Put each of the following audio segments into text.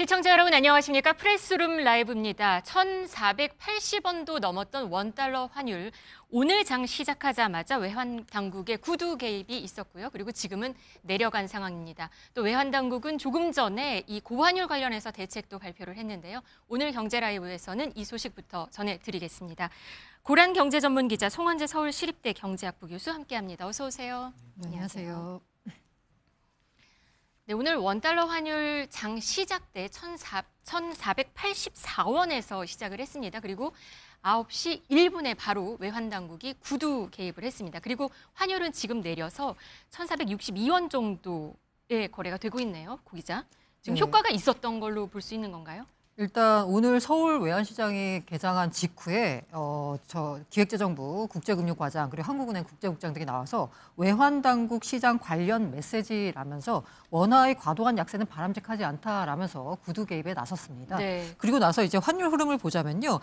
시청자 여러분 안녕하십니까? 프레스룸 라이브입니다. 1,480원도 넘었던 원달러 환율. 오늘 장 시작하자마자 외환 당국의 구두 개입이 있었고요. 그리고 지금은 내려간 상황입니다. 또 외환 당국은 조금 전에 이 고환율 관련해서 대책도 발표를 했는데요. 오늘 경제 라이브에서는 이 소식부터 전해드리겠습니다. 고란 경제 전문 기자 송원재 서울시립대 경제학부 교수 함께합니다. 어서 오세요. 안녕하세요. 네, 오늘 원달러 환율 장 시작 때 1,484원에서 시작을 했습니다. 그리고 9시 1분에 바로 외환 당국이 구두 개입을 했습니다. 그리고 환율은 지금 내려서 1,462원 정도의 거래가 되고 있네요. 고 기자. 지금 네. 효과가 있었던 걸로 볼 수 있는 건가요? 일단 오늘 서울 외환시장이 개장한 직후에 기획재정부 국제금융과장 그리고 한국은행 국제국장 등이 나와서 외환당국 시장 관련 메시지라면서 원화의 과도한 약세는 바람직하지 않다라면서 구두 개입에 나섰습니다. 네. 그리고 나서 이제 환율 흐름을 보자면요.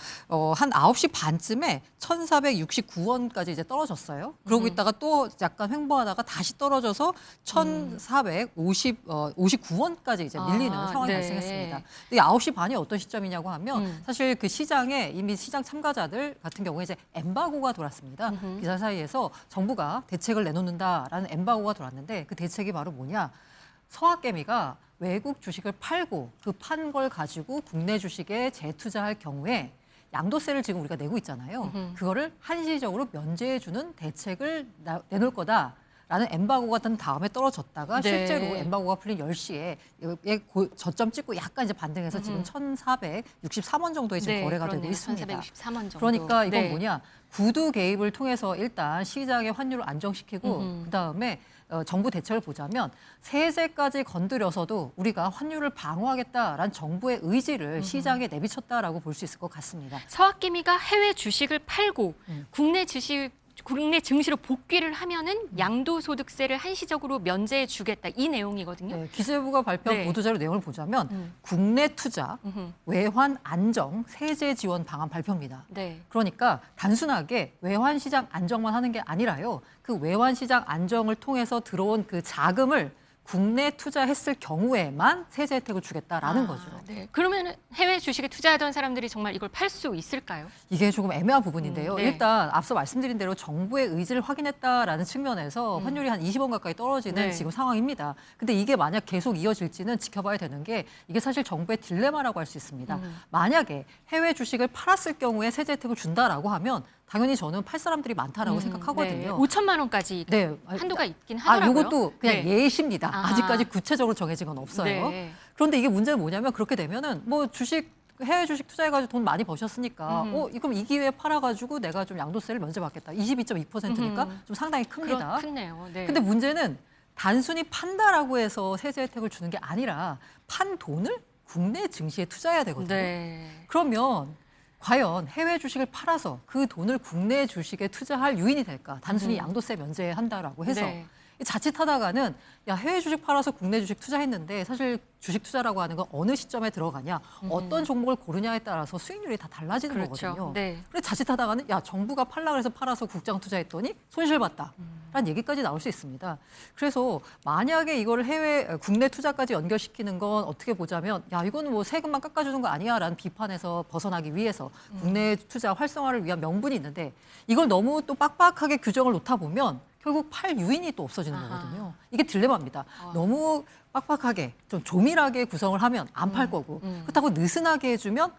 한 9시 반쯤에 1,469원까지 이제 떨어졌어요. 그러고 있다가 또 약간 횡보하다가 다시 떨어져서 1,459원까지 이제 밀리는 상황이 네. 발생했습니다. 근데 9시 반이 어떤 시점이냐고 하면 사실 그 시장에 이미 시장 참가자들 같은 경우에 이제 엠바고가 돌았습니다. 기사 사이에서 정부가 대책을 내놓는다라는 엠바고가 돌았는데 그 대책이 바로 뭐냐? 서학개미가 외국 주식을 팔고 그 판 걸 가지고 국내 주식에 재투자할 경우에 양도세를 지금 우리가 내고 있잖아요. 그거를 한시적으로 면제해주는 대책을 내놓을 거다. 라는 엠바고가 든 다음에 떨어졌다가 네. 실제로 엠바고가 풀린 10시에 저점 찍고 약간 이제 반등해서 지금 1,463원 정도에 지금 네, 거래가 그러네요. 되고 있습니다. 1,463원 정도. 그러니까 이건 네. 뭐냐? 구두 개입을 통해서 일단 시장의 환율을 안정시키고 그다음에 정부 대책을 보자면 세제까지 건드려서도 우리가 환율을 방어하겠다라는 정부의 의지를 시장에 내비쳤다라고 볼 수 있을 것 같습니다. 서학개미가 해외 주식을 팔고 국내 증시로 복귀를 하면은 양도소득세를 한시적으로 면제해 주겠다 이 내용이거든요. 네, 기재부가 발표한 네. 보도자료 내용을 보자면 국내 투자, 외환 안정, 세제 지원 방안 발표입니다. 네. 그러니까 단순하게 외환 시장 안정만 하는 게 아니라요. 그 외환 시장 안정을 통해서 들어온 그 자금을 국내 투자했을 경우에만 세제 혜택을 주겠다라는 거죠. 네. 그러면 해외 주식에 투자하던 사람들이 정말 이걸 팔 수 있을까요? 이게 조금 애매한 부분인데요. 네. 일단 앞서 말씀드린 대로 정부의 의지를 확인했다라는 측면에서 환율이 한 20원 가까이 떨어지는 네. 지금 상황입니다. 근데 이게 만약 계속 이어질지는 지켜봐야 되는 게 이게 사실 정부의 딜레마라고 할 수 있습니다. 만약에 해외 주식을 팔았을 경우에 세제 혜택을 준다라고 하면 당연히 저는 팔 사람들이 많다라고 생각하거든요. 네. 5천만 원까지 네. 한도가 있긴 하더라고요. 이것도 그냥 네. 예시입니다. 아. 아직까지 구체적으로 정해진 건 없어요. 네. 그런데 이게 문제는 뭐냐면 그렇게 되면은 뭐 해외 주식 투자해가지고 돈 많이 버셨으니까 그럼 이 기회에 팔아가지고 내가 좀 양도세를 면제받겠다. 22.2%니까 좀 상당히 큽니다. 크네요. 네. 근데 문제는 단순히 판다라고 해서 세제 혜택을 주는 게 아니라 판 돈을 국내 증시에 투자해야 되거든요. 네. 그러면 과연 해외 주식을 팔아서 그 돈을 국내 주식에 투자할 요인이 될까? 단순히 양도세 면제한다라고 해서 네. 자칫하다가는 야 해외 주식 팔아서 국내 주식 투자했는데 사실 주식 투자라고 하는 건 어느 시점에 들어가냐, 어떤 종목을 고르냐에 따라서 수익률이 다 달라지는 그렇죠. 거거든요. 네. 그래서 자칫하다가는 야 정부가 팔라 그래서 팔아서 국장 투자했더니 손실봤다. 라는 얘기까지 나올 수 있습니다. 그래서 만약에 이거를 국내 투자까지 연결시키는 건 어떻게 보자면 야 이거는 뭐 세금만 깎아주는 거 아니야 라는 비판에서 벗어나기 위해서 국내 투자 활성화를 위한 명분이 있는데 이걸 너무 또 빡빡하게 규정을 놓다 보면 결국 팔 유인이 또 없어지는 거거든요. 이게 딜레마입니다. 너무 빡빡하게 좀 조밀하게 구성을 하면 안 팔 거고 그렇다고 느슨하게 해주면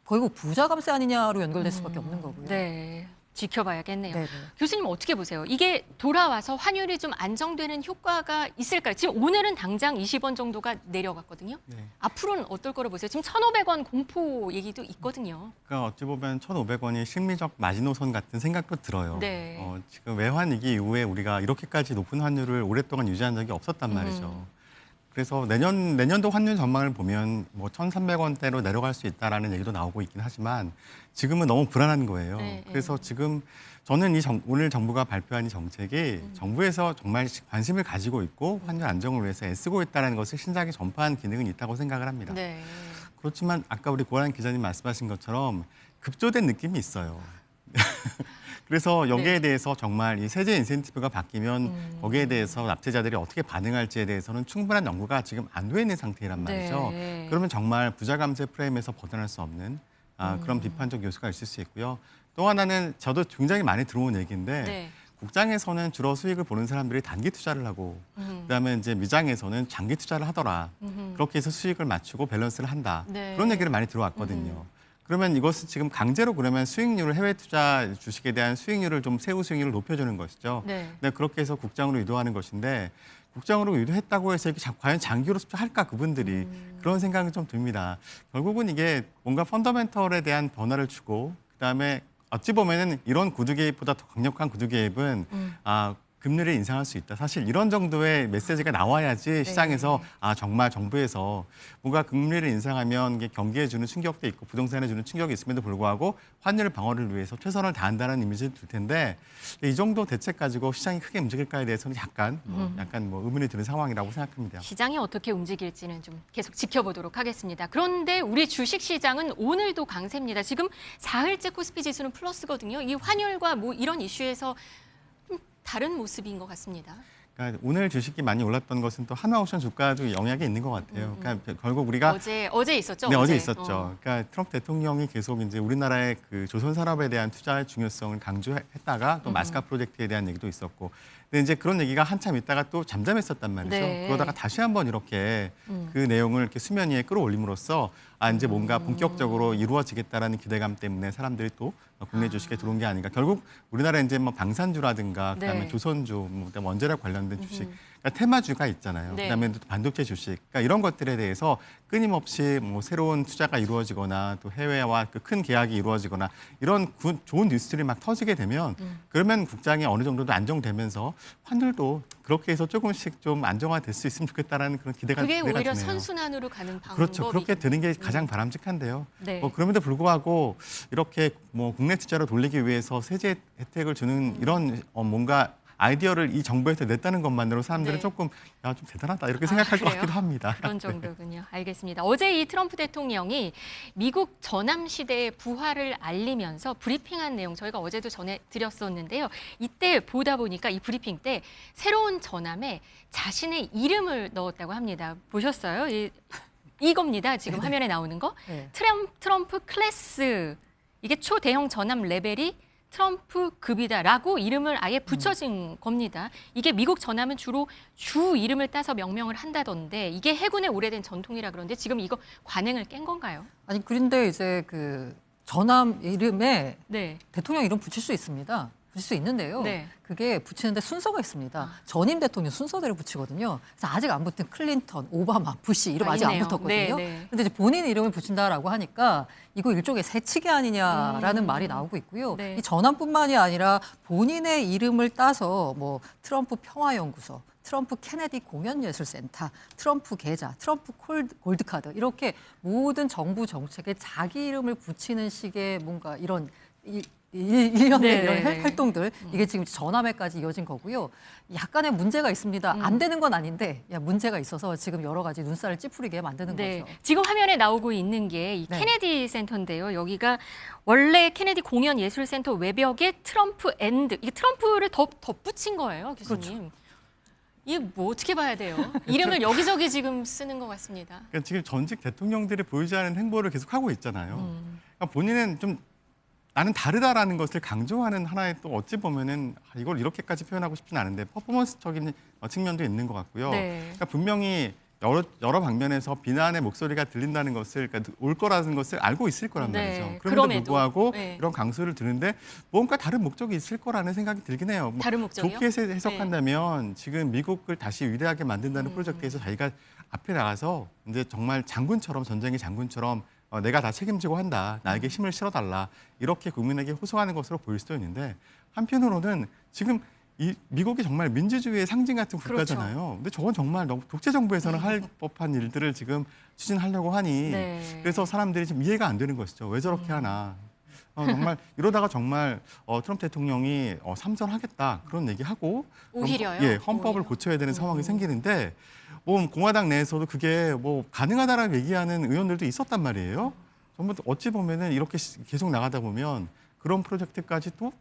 결국 부자 감세 아니냐로 연결될 수밖에 없는 거고요. 네. 지켜봐야겠네요. 네네. 교수님 어떻게 보세요? 이게 돌아와서 환율이 좀 안정되는 효과가 있을까요? 지금 오늘은 당장 20원 정도가 내려갔거든요. 네. 앞으로는 어떨 거로 보세요? 지금 1,500원 공포 얘기도 있거든요. 그러니까 어찌 보면 1,500원이 심리적 마지노선 같은 생각도 들어요. 네. 지금 외환 위기 이후에 우리가 이렇게까지 높은 환율을 오랫동안 유지한 적이 없었단 말이죠. 그래서 내년도 환율 전망을 보면 뭐 1,300원대로 내려갈 수 있다라는 얘기도 나오고 있긴 하지만 지금은 너무 불안한 거예요. 네, 그래서 지금 저는 오늘 정부가 발표한 이 정책이 정부에서 정말 관심을 가지고 있고 환율 안정을 위해서 애쓰고 있다는 것을 신작에 전파한 기능은 있다고 생각을 합니다. 네. 그렇지만 아까 우리 고란 기자님 말씀하신 것처럼 급조된 느낌이 있어요. 그래서 여기에 네. 대해서 정말 이 세제 인센티브가 바뀌면 거기에 대해서 납세자들이 어떻게 반응할지에 대해서는 충분한 연구가 지금 안 돼 있는 상태란 말이죠. 네. 그러면 정말 부자 감세 프레임에서 벗어날 수 없는 그런 비판적 요소가 있을 수 있고요. 또 하나는 저도 굉장히 많이 들어온 얘기인데 네. 국장에서는 주로 수익을 보는 사람들이 단기 투자를 하고 그다음에 이제 미장에서는 장기 투자를 하더라. 그렇게 해서 수익을 맞추고 밸런스를 한다. 네. 그런 얘기를 많이 들어왔거든요. 그러면 이것은 지금 강제로 그러면 수익률을 해외 투자 주식에 대한 수익률을 좀 세후 수익률을 높여주는 것이죠. 네. 근데 그렇게 해서 국장으로 유도하는 것인데 국장으로 유도했다고 해서 이렇게 과연 장기로 할까 그분들이 그런 생각이 좀 듭니다. 결국은 이게 뭔가 펀더멘털에 대한 변화를 주고 그다음에 어찌 보면은 이런 구두 개입보다 더 강력한 구두 개입은 금리를 인상할 수 있다. 사실 이런 정도의 메시지가 나와야지 시장에서 정말 정부에서 뭔가 금리를 인상하면 이게 경기에 주는 충격도 있고 부동산에 주는 충격이 있음에도 불구하고 환율 방어를 위해서 최선을 다한다는 이미지를 줄 텐데 이 정도 대책 가지고 시장이 크게 움직일까에 대해서는 약간 의문이 드는 상황이라고 생각합니다. 시장이 어떻게 움직일지는 좀 계속 지켜보도록 하겠습니다. 그런데 우리 주식시장은 오늘도 강세입니다. 지금 사흘째 코스피 지수는 플러스거든요. 이 환율과 뭐 이런 이슈에서 좀 다른 모습인 것 같습니다. 그러니까 오늘 주식이 많이 올랐던 것은 또 한화오션 주가도 영향이 있는 것 같아요. 그러니까 결국 우리가 어제 있었죠? 네, 어제 있었죠. 그러니까 트럼프 대통령이 계속 이제 우리나라의 그 조선 산업에 대한 투자의 중요성을 강조했다가 또 마스카 프로젝트에 대한 얘기도 있었고. 근데 이제 그런 얘기가 한참 있다가 또 잠잠했었단 말이죠. 네. 그러다가 다시 한번 이렇게 그 내용을 이렇게 수면 위에 끌어올림으로써 이제 뭔가 본격적으로 이루어지겠다라는 기대감 때문에 사람들이 또 국내 주식에 들어온 게 아닌가. 결국 우리나라 이제 뭐 방산주라든가 그다음에 네. 조선주, 뭐 그다음에 원자력 관련된 주식, 그러니까 테마주가 있잖아요. 네. 그다음에 또 반도체 주식, 그러니까 이런 것들에 대해서 끊임없이 뭐 새로운 투자가 이루어지거나 또 해외와 그 큰 계약이 이루어지거나 이런 좋은 뉴스들이 막 터지게 되면 그러면 국장이 어느 정도도 안정되면서 환율도 그렇게 해서 조금씩 좀 안정화될 수 있으면 좋겠다라는 그런 기대가 그게 드네요. 오히려 선순환으로 가는 방법이 그렇죠. 그렇게 되는 게 가장 바람직한데요. 네. 그럼에도 불구하고 이렇게 뭐 국내 투자로 돌리기 위해서 세제 혜택을 주는 이런 뭔가 아이디어를 이 정부에서 냈다는 것만으로 사람들은 네. 조금 좀 대단하다 이렇게 생각할 것 그래요? 같기도 합니다. 그런 정도군요. 알겠습니다. 어제 이 트럼프 대통령이 미국 전함 시대의 부활을 알리면서 브리핑한 내용 저희가 어제도 전해드렸었는데요. 이때 보다 보니까 이 브리핑 때 새로운 전함에 자신의 이름을 넣었다고 합니다. 보셨어요? 이겁니다. 지금 화면에 나오는 거. 네. 트럼프 클래스. 이게 초대형 전함 레벨이 트럼프 급이다라고 이름을 아예 붙여진 겁니다. 이게 미국 전함은 주로 주 이름을 따서 명명을 한다던데 이게 해군의 오래된 전통이라 그러는데 지금 이거 관행을 깬 건가요? 아니 그런데 이제 그 전함 이름에 네. 대통령 이름 붙일 수 있습니다. 붙일 수 있는데요. 네. 그게 붙이는데 순서가 있습니다. 전임 대통령 순서대로 붙이거든요. 그래서 아직 안 붙은 클린턴, 오바마, 부시 이름 아직 안 있네요. 붙었거든요. 네. 근데 이제 본인 이름을 붙인다라고 하니까 이거 일종의 새치기 아니냐라는 말이 나오고 있고요. 네. 이 전함뿐만이 아니라 본인의 이름을 따서 뭐 트럼프 평화연구소, 트럼프 케네디 공연예술센터, 트럼프 계좌, 트럼프 골드카드 이렇게 모든 정부 정책에 자기 이름을 붙이는 식의 뭔가 이런 일련의 네, 이런 네. 활동들 이게 지금 전함회까지 이어진 거고요. 약간의 문제가 있습니다. 안 되는 건 아닌데 문제가 있어서 지금 여러 가지 눈살을 찌푸리게 만드는 네. 거죠. 지금 화면에 나오고 있는 게 이 네. 케네디 센터인데요. 여기가 원래 케네디 공연예술센터 외벽에 트럼프 이 트럼프를 덧붙인 거예요, 교수님. 그렇죠. 이게 뭐 어떻게 봐야 돼요? 이름을 여기저기 지금 쓰는 것 같습니다. 그러니까 지금 전직 대통령들이 보이지 않은 행보를 계속 하고 있잖아요. 그러니까 본인은 좀 나는 다르다라는 것을 강조하는 하나의 또 어찌 보면은 이걸 이렇게까지 표현하고 싶지는 않은데 퍼포먼스적인 측면도 있는 것 같고요. 네. 그러니까 분명히 여러 방면에서 비난의 목소리가 들린다는 것을 그러니까 올 거라는 것을 알고 있을 거란 네. 말이죠. 그럼에도 그럼에도. 불구하고 네. 이런 강수를 드는데 뭔가 다른 목적이 있을 거라는 생각이 들긴 해요. 뭐 다른 목적이요? 좋게 해석한다면 지금 미국을 다시 위대하게 만든다는 프로젝트에서 자기가 앞에 나가서 이제 정말 장군처럼 전쟁의 장군처럼 내가 다 책임지고 한다. 나에게 힘을 실어달라. 이렇게 국민에게 호소하는 것으로 보일 수도 있는데 한편으로는 지금 이 미국이 정말 민주주의의 상징 같은 국가잖아요. 그렇죠. 근데 저건 정말 너무 독재 정부에서는 할 법한 일들을 지금 추진하려고 하니 네. 그래서 사람들이 지금 이해가 안 되는 것이죠. 왜 저렇게 하나. 정말 이러다가 정말 트럼프 대통령이 삼선하겠다 그런 얘기하고 오히려요? 그럼, 헌법을 오히려? 고쳐야 되는 상황이 생기는데 공화당 내에서도 그게 뭐 가능하다라고 얘기하는 의원들도 있었단 말이에요. 전부 어찌 보면은 이렇게 계속 나가다 보면 그런 프로젝트까지 또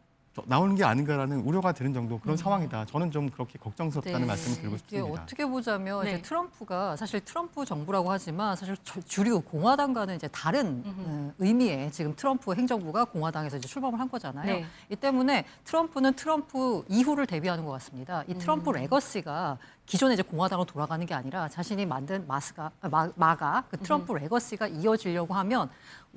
나오는 게 아닌가라는 우려가 드는 정도 그런 상황이다. 저는 좀 그렇게 걱정스럽다는 네. 말씀을 드리고 이게 싶습니다. 어떻게 보자면 네. 이제 트럼프가 사실 트럼프 정부라고 하지만 사실 주류 공화당과는 이제 다른 의미의 지금 트럼프 행정부가 공화당에서 이제 출범을 한 거잖아요. 네. 이 때문에 트럼프는 트럼프 이후를 대비하는 것 같습니다. 이 트럼프 레거시가 기존에 이제 공화당으로 돌아가는 게 아니라 자신이 만든 마가 그 트럼프 레거시가 이어지려고 하면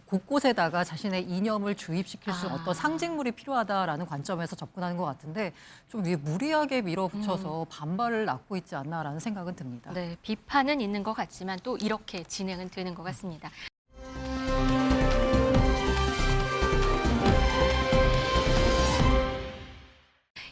곳곳에다가 자신의 이념을 주입시킬 수 있는 어떤 상징물이 필요하다라는 관점에서 접근하는 것 같은데 좀 위에 무리하게 밀어붙여서 반발을 낳고 있지 않나라는 생각은 듭니다. 네, 비판은 있는 것 같지만 또 이렇게 진행은 되는 것 같습니다.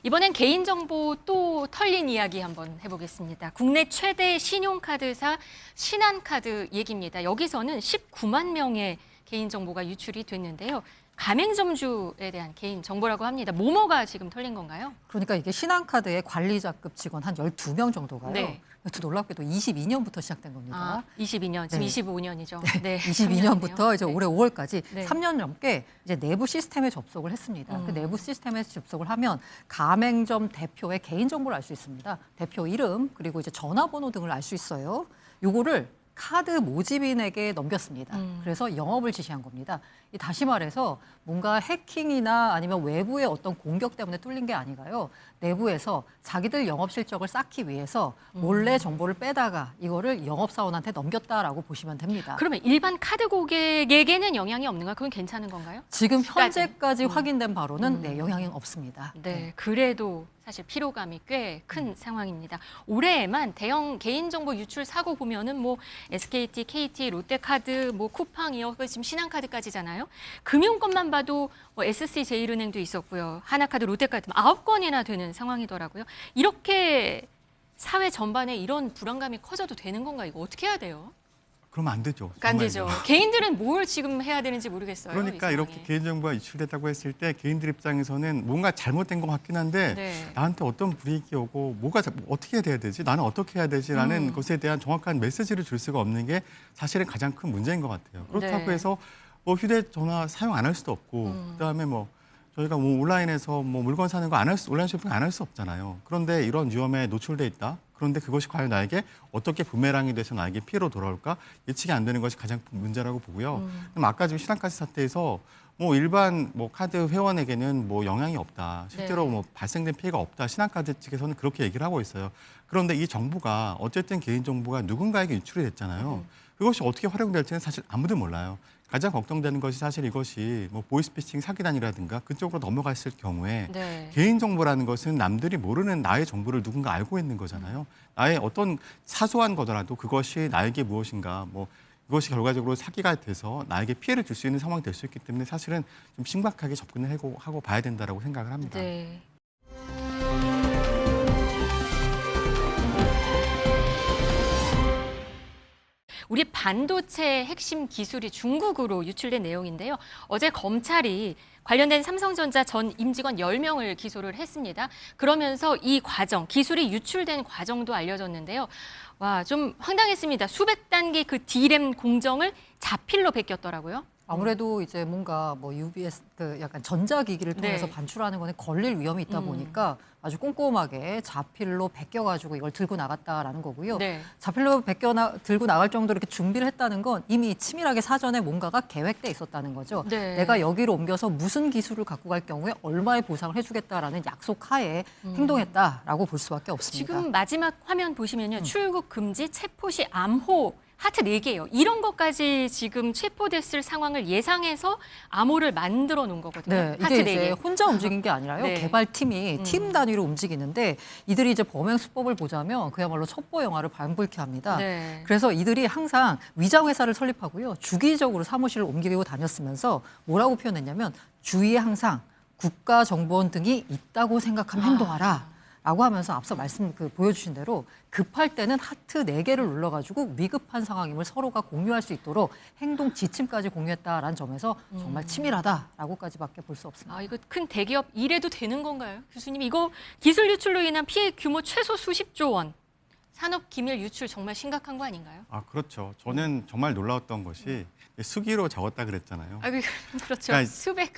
이번엔 개인정보 또 털린 이야기 한번 해보겠습니다. 국내 최대 신용카드사 신한카드 얘기입니다. 여기서는 19만 명의 개인정보가 유출이 됐는데요. 가맹점주에 대한 개인정보라고 합니다. 뭐가 지금 털린 건가요? 그러니까 이게 신한카드의 관리자급 직원 한 12명 정도가요. 네. 또 놀랍게도 22년부터 시작된 겁니다. 22년, 지금 네. 25년이죠. 네, 22년부터 이제 네. 올해 5월까지 네. 3년 넘게 이제 내부 시스템에 접속을 했습니다. 그 내부 시스템에 접속을 하면 가맹점 대표의 개인 정보를 알 수 있습니다. 대표 이름 그리고 이제 전화번호 등을 알 수 있어요. 요거를 카드 모집인에게 넘겼습니다. 그래서 영업을 지시한 겁니다. 다시 말해서 뭔가 해킹이나 아니면 외부의 어떤 공격 때문에 뚫린 게 아니라요. 내부에서 자기들 영업 실적을 쌓기 위해서 몰래 정보를 빼다가 이거를 영업사원한테 넘겼다라고 보시면 됩니다. 그러면 일반 카드 고객에게는 영향이 없는가? 그건 괜찮은 건가요? 지금 현재까지 확인된 바로는 네, 영향이 없습니다. 네, 그래도 사실 피로감이 꽤 큰 상황입니다. 올해에만 대형 개인정보 유출 사고 보면은 뭐 SKT, KT, 롯데카드, 뭐 쿠팡이요, 지금 신한카드까지잖아요. 금융권만 봐도 뭐 SC제일은행도 있었고요, 하나카드, 롯데카드 9건이나 되는 상황이더라고요. 이렇게 사회 전반에 이런 불안감이 커져도 되는 건가? 이거 어떻게 해야 돼요? 그러면 안 되죠. 안 정말로. 되죠. 개인들은 뭘 지금 해야 되는지 모르겠어요. 그러니까 이 이렇게 상황에. 개인정보가 유출됐다고 했을 때 개인들 입장에서는 뭔가 잘못된 것 같긴 한데 네. 나한테 어떤 불이익이 오고 어떻게 돼야 되지? 나는 어떻게 해야 되지라는 것에 대한 정확한 메시지를 줄 수가 없는 게 사실은 가장 큰 문제인 것 같아요. 그렇다고 네. 해서 뭐 휴대전화 사용 안 할 수도 없고 그다음에 뭐 저희가 뭐 온라인에서 뭐 물건 사는 거 온라인 쇼핑 안 할 수 없잖아요. 그런데 이런 위험에 노출돼 있다. 그런데 그것이 과연 나에게 어떻게 부메랑이 돼서 나에게 피해로 돌아올까 예측이 안 되는 것이 가장 큰 문제라고 보고요. 그럼 아까 지금 신한카드 사태에서 뭐 일반 뭐 카드 회원에게는 뭐 영향이 없다. 실제로 네. 뭐 발생된 피해가 없다. 신한카드 측에서는 그렇게 얘기를 하고 있어요. 그런데 이 정보가 어쨌든 개인 정보가 누군가에게 유출이 됐잖아요. 그것이 어떻게 활용될지는 사실 아무도 몰라요. 가장 걱정되는 것이 사실 이것이 뭐 보이스피싱 사기단이라든가 그쪽으로 넘어갔을 경우에 네. 개인정보라는 것은 남들이 모르는 나의 정보를 누군가 알고 있는 거잖아요. 나의 어떤 사소한 거더라도 그것이 나에게 무엇인가 뭐 이것이 결과적으로 사기가 돼서 나에게 피해를 줄 수 있는 상황이 될 수 있기 때문에 사실은 좀 심각하게 접근을 하고 봐야 된다고 생각을 합니다. 네. 우리 반도체 핵심 기술이 중국으로 유출된 내용인데요. 어제 검찰이 관련된 삼성전자 전 임직원 10명을 기소를 했습니다. 그러면서 이 과정, 기술이 유출된 과정도 알려졌는데요. 와, 좀 황당했습니다. 수백 단계 그 D램 공정을 자필로 베꼈더라고요. 아무래도 이제 뭔가 뭐 UBS 그 약간 전자기기를 통해서 네. 반출하는 거는 걸릴 위험이 있다 보니까 아주 꼼꼼하게 자필로 베껴가지고 이걸 들고 나갔다라는 거고요. 네. 자필로 들고 나갈 정도로 이렇게 준비를 했다는 건 이미 치밀하게 사전에 뭔가가 계획돼 있었다는 거죠. 네. 내가 여기로 옮겨서 무슨 기술을 갖고 갈 경우에 얼마의 보상을 해주겠다라는 약속하에 행동했다라고 볼 수밖에 없습니다. 지금 마지막 화면 보시면요. 출국 금지, 체포시 암호 하트 4개예요. 이런 것까지 지금 체포됐을 상황을 예상해서 암호를 만들어 놓은 거거든요. 네, 하트 이게 4개. 이제 혼자 움직인 게 아니라요. 네. 개발팀이 팀 단위로 움직이는데 이들이 이제 범행 수법을 보자면 그야말로 첩보 영화를 방불케 합니다. 네. 그래서 이들이 항상 위장 회사를 설립하고요. 주기적으로 사무실을 옮기고 다녔으면서 뭐라고 표현했냐면 주위에 항상 국가정보원 등이 있다고 생각하면 행동하라. 라고 하면서 앞서 보여주신 대로 급할 때는 하트 4개를 눌러가지고 위급한 상황임을 서로가 공유할 수 있도록 행동 지침까지 공유했다라는 점에서 정말 치밀하다라고까지밖에 볼 수 없습니다. 아, 이거 큰 대기업 이래도 되는 건가요? 교수님, 이거 기술 유출로 인한 피해 규모 최소 수십조 원. 산업 기밀 유출 정말 심각한 거 아닌가요? 아, 그렇죠. 저는 정말 놀라웠던 것이 수기로 적었다 그랬잖아요. 아, 그렇죠. 그러니까 수백.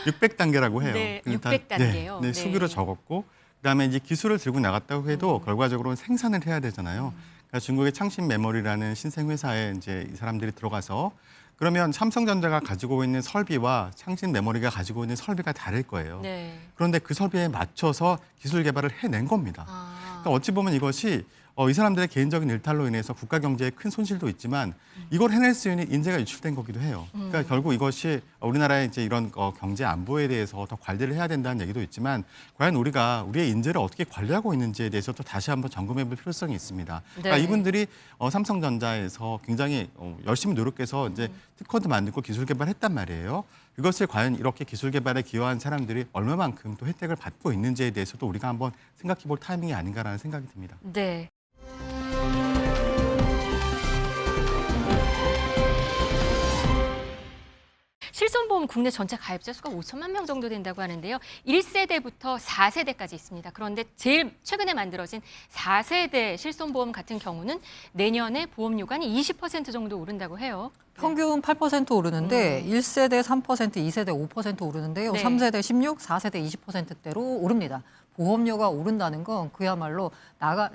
600단계라고 해요. 네, 일단 600단계요. 네, 수기로 네. 적었고 그다음에 이제 기술을 들고 나갔다고 해도 결과적으로는 생산을 해야 되잖아요. 그러니까 중국의 창신 메모리라는 신생 회사에 이제 이 사람들이 들어가서 그러면 삼성전자가 가지고 있는 설비와 창신 메모리가 가지고 있는 설비가 다를 거예요. 네. 그런데 그 설비에 맞춰서 기술 개발을 해낸 겁니다. 아. 그러니까 어찌 보면 이것이 이 사람들의 개인적인 일탈로 인해서 국가 경제에 큰 손실도 있지만 이걸 해낼 수 있는 인재가 유출된 거기도 해요. 그러니까 결국 이것이 우리나라의 이제 이런 경제 안보에 대해서 더 관리를 해야 된다는 얘기도 있지만 과연 우리가 우리의 인재를 어떻게 관리하고 있는지에 대해서 또 다시 한번 점검해 볼 필요성이 있습니다. 그러니까 네. 이분들이 삼성전자에서 굉장히 열심히 노력해서 이제 특허도 만들고 기술 개발했단 말이에요. 이것을 과연 이렇게 기술 개발에 기여한 사람들이 얼마만큼 또 혜택을 받고 있는지에 대해서도 우리가 한번 생각해 볼 타이밍이 아닌가라는 생각이 듭니다. 네. 실손보험 국내 전체 가입자 수가 5천만 명 정도 된다고 하는데요. 1세대부터 4세대까지 있습니다. 그런데 제일 최근에 만들어진 4세대 실손보험 같은 경우는 내년에 보험료가 20% 정도 오른다고 해요. 평균 8% 오르는데 1세대 3%, 2세대 5% 오르는데요. 네. 3세대 16, 4세대 20%대로 오릅니다. 보험료가 오른다는 건 그야말로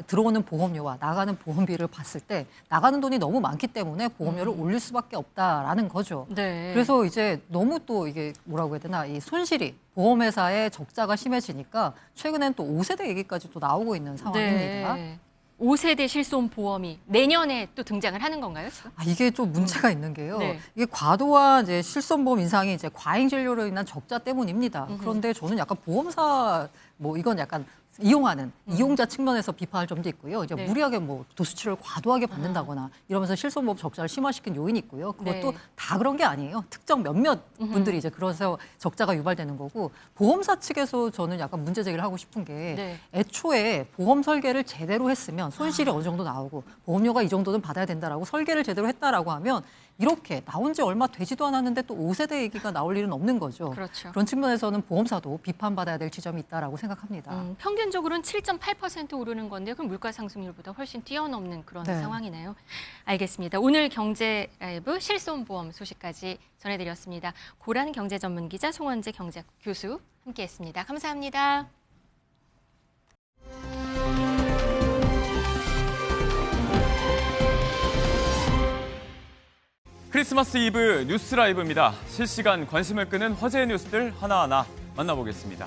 들어오는 보험료와 나가는 보험비를 봤을 때 나가는 돈이 너무 많기 때문에 보험료를 올릴 수밖에 없다라는 거죠. 네. 그래서 이제 너무 또 이게 뭐라고 해야 되나 이 손실이 보험회사의 적자가 심해지니까 최근엔 또 5세대 얘기까지 또 나오고 있는 상황입니다. 네. 5세대 실손보험이 내년에 또 등장을 하는 건가요? 지금? 이게 좀 문제가 있는 게요. 네. 이게 과도한 이제 실손보험 인상이 이제 과잉 진료로 인한 적자 때문입니다. 그런데 저는 약간 보험사 이건 약간 이용하는 이용자 측면에서 비판할 점도 있고요. 이제 네. 무리하게 도수치료를 과도하게 받는다거나 이러면서 실손보험 적자를 심화시킨 요인이 있고요. 그것도 네. 다 그런 게 아니에요. 특정 몇몇 분들이 이제 그래서 적자가 유발되는 거고 보험사 측에서 저는 약간 문제 제기를 하고 싶은 게 네. 애초에 보험 설계를 제대로 했으면 손실이 어느 정도 나오고 보험료가 이 정도는 받아야 된다라고 설계를 제대로 했다라고 하면 이렇게 나온 지 얼마 되지도 않았는데 또 5세대 얘기가 나올 일은 없는 거죠. 그렇죠. 그런 측면에서는 보험사도 비판받아야 될 지점이 있다라고 생각합니다. 평균적으로는 7.8% 오르는 건데 그럼 물가 상승률보다 훨씬 뛰어넘는 그런 네. 상황이네요. 알겠습니다. 오늘 경제 라이브 실손보험 소식까지 전해드렸습니다. 고란 경제 전문 기자 송원재 경제학 교수 함께했습니다. 감사합니다. 크리스마스 이브 뉴스 라이브입니다. 실시간 관심을 끄는 화제의 뉴스들 하나하나 만나보겠습니다.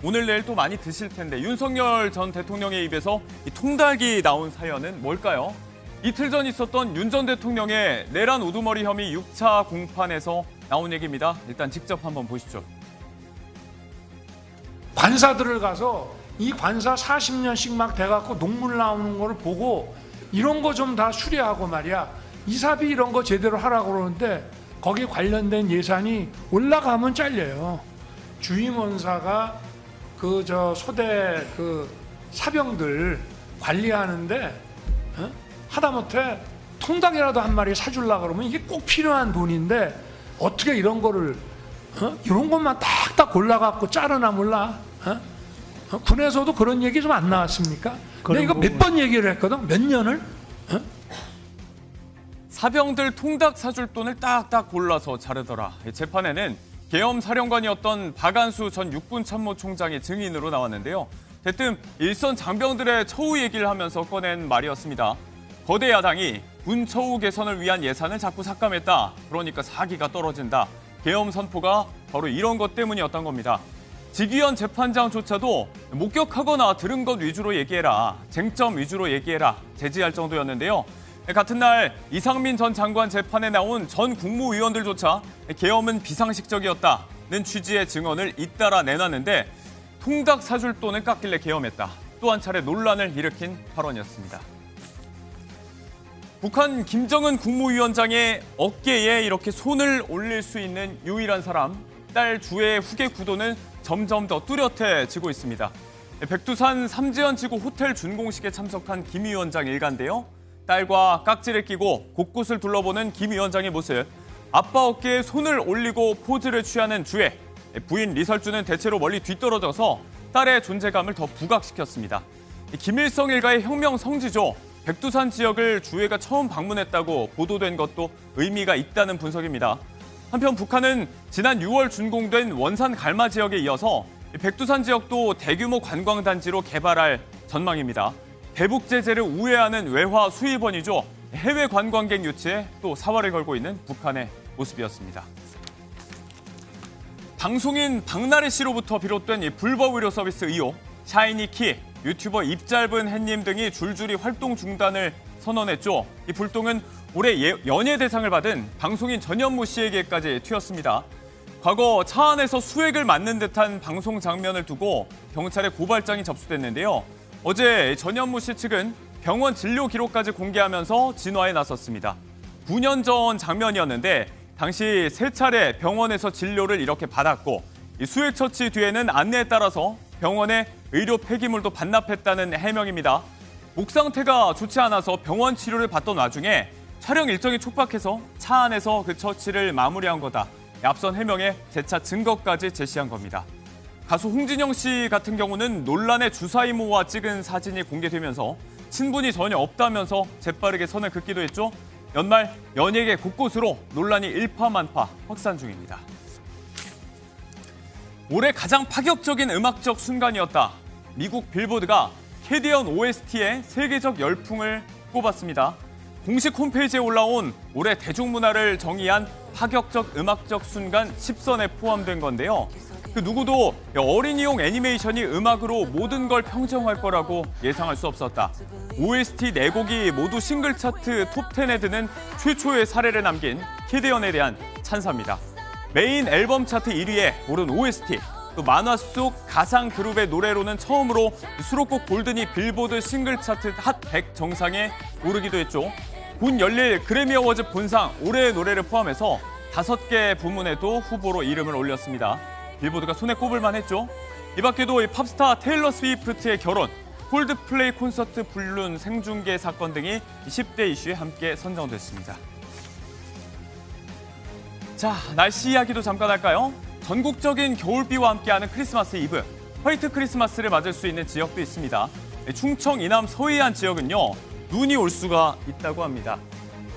오늘 내일 또 많이 드실 텐데 윤석열 전 대통령의 입에서 이 통닭이 나온 사연은 뭘까요? 이틀 전 있었던 윤 전 대통령의 내란 우두머리 혐의 6차 공판에서 나온 얘기입니다. 일단 직접 한번 보시죠. 관사들을 가서 이 관사 40년씩 막 돼갖고 녹물 나오는 거를 보고 이런 거 좀 다 수리하고 말이야. 이사비 이런 거 제대로 하라고 그러는데 거기에 관련된 예산이 올라가면 잘려요. 주임원사가 소대 사병들 관리하는데 하다못해 통닭이라도 한 마리 사주려고 그러면 이게 꼭 필요한 돈인데 어떻게 이런 거를 이런 것만 딱딱 골라갖고 자르나 몰라. 군에서도 그런 얘기 좀 안 나왔습니까? 내가 이거 몇 번 얘기를 했거든. 몇 년을? 사병들 통닭 사줄 돈을 딱딱 골라서 자르더라. 재판에는 계엄 사령관이었던 박안수 전 육군참모총장이 증인으로 나왔는데요. 대뜸 일선 장병들의 처우 얘기를 하면서 꺼낸 말이었습니다. 거대 야당이 군 처우 개선을 위한 예산을 자꾸 삭감했다. 그러니까 사기가 떨어진다. 계엄 선포가 바로 이런 것 때문이었던 겁니다. 직위원 재판장조차도 목격하거나 들은 것 위주로 얘기해라. 쟁점 위주로 얘기해라. 제지할 정도였는데요. 같은 날 이상민 전 장관 재판에 나온 전 국무위원들조차 계엄은 비상식적이었다는 취지의 증언을 잇따라 내놨는데 통닭 사줄 돈을 깎길래 계엄했다. 또 한 차례 논란을 일으킨 발언이었습니다. 북한 김정은 국무위원장의 어깨에 이렇게 손을 올릴 수 있는 유일한 사람, 딸 주의 후계 구도는 점점 더 뚜렷해지고 있습니다. 백두산 삼지연 지구 호텔 준공식에 참석한 김 위원장 일가인데요. 딸과 깍지를 끼고 곳곳을 둘러보는 김 위원장의 모습. 아빠 어깨에 손을 올리고 포즈를 취하는 주애. 부인 리설주는 대체로 멀리 뒤떨어져서 딸의 존재감을 더 부각시켰습니다. 김일성 일가의 혁명 성지죠. 백두산 지역을 주회가 처음 방문했다고 보도된 것도 의미가 있다는 분석입니다. 한편 북한은 지난 6월 준공된 원산 갈마 지역에 이어서 백두산 지역도 대규모 관광단지로 개발할 전망입니다. 대북 제재를 우회하는 외화 수입원이죠. 해외 관광객 유치에 또 사활을 걸고 있는 북한의 모습이었습니다. 방송인 박나래 씨로부터 비롯된 이 불법 의료 서비스 의혹, 샤이니키, 유튜버 입짧은 햇님 등이 줄줄이 활동 중단을 선언했죠. 이 불똥은 올해 연예 대상을 받은 방송인 전현무 씨에게까지 튀었습니다. 과거 차 안에서 수액을 맞는 듯한 방송 장면을 두고 경찰에 고발장이 접수됐는데요. 어제 전현무 씨 측은 병원 진료 기록까지 공개하면서 진화에 나섰습니다. 9년 전 장면이었는데 당시 3차례 병원에서 진료를 이렇게 받았고 이 수액 처치 뒤에는 안내에 따라서 병원에 의료 폐기물도 반납했다는 해명입니다. 목 상태가 좋지 않아서 병원 치료를 받던 와중에 촬영 일정이 촉박해서 차 안에서 그 처치를 마무리한 거다. 앞선 해명에 재차 증거까지 제시한 겁니다. 가수 홍진영 씨 같은 경우는 논란의 주사 이모와 찍은 사진이 공개되면서 친분이 전혀 없다면서 재빠르게 선을 긋기도 했죠. 연말 연예계 곳곳으로 논란이 일파만파 확산 중입니다. 올해 가장 파격적인 음악적 순간이었다. 미국 빌보드가 캐디언 OST의 세계적 열풍을 꼽았습니다. 공식 홈페이지에 올라온 올해 대중문화를 정의한 파격적 음악적 순간 10선에 포함된 건데요. 그 누구도 어린이용 애니메이션이 음악으로 모든 걸 평정할 거라고 예상할 수 없었다. OST 4곡이 모두 싱글 차트 톱10에 드는 최초의 사례를 남긴 캐디언에 대한 찬사입니다. 메인 앨범 차트 1위에 오른 OST, 또 만화 속 가상 그룹의 노래로는 처음으로 수록곡 골든이 빌보드 싱글 차트 핫 100 정상에 오르기도 했죠. 곧 열릴 그래미 어워즈 본상 올해의 노래를 포함해서 5개 부문에도 후보로 이름을 올렸습니다. 빌보드가 손에 꼽을 만했죠. 이 밖에도 이 팝스타 테일러 스위프트의 결혼, 콜드플레이 콘서트 불륜 생중계 사건 등이 10대 이슈에 함께 선정됐습니다. 자, 날씨 이야기도 잠깐 할까요? 전국적인 겨울비와 함께하는 크리스마스 이브, 화이트 크리스마스를 맞을 수 있는 지역도 있습니다. 충청 이남 서해안 지역은요, 눈이 올 수가 있다고 합니다.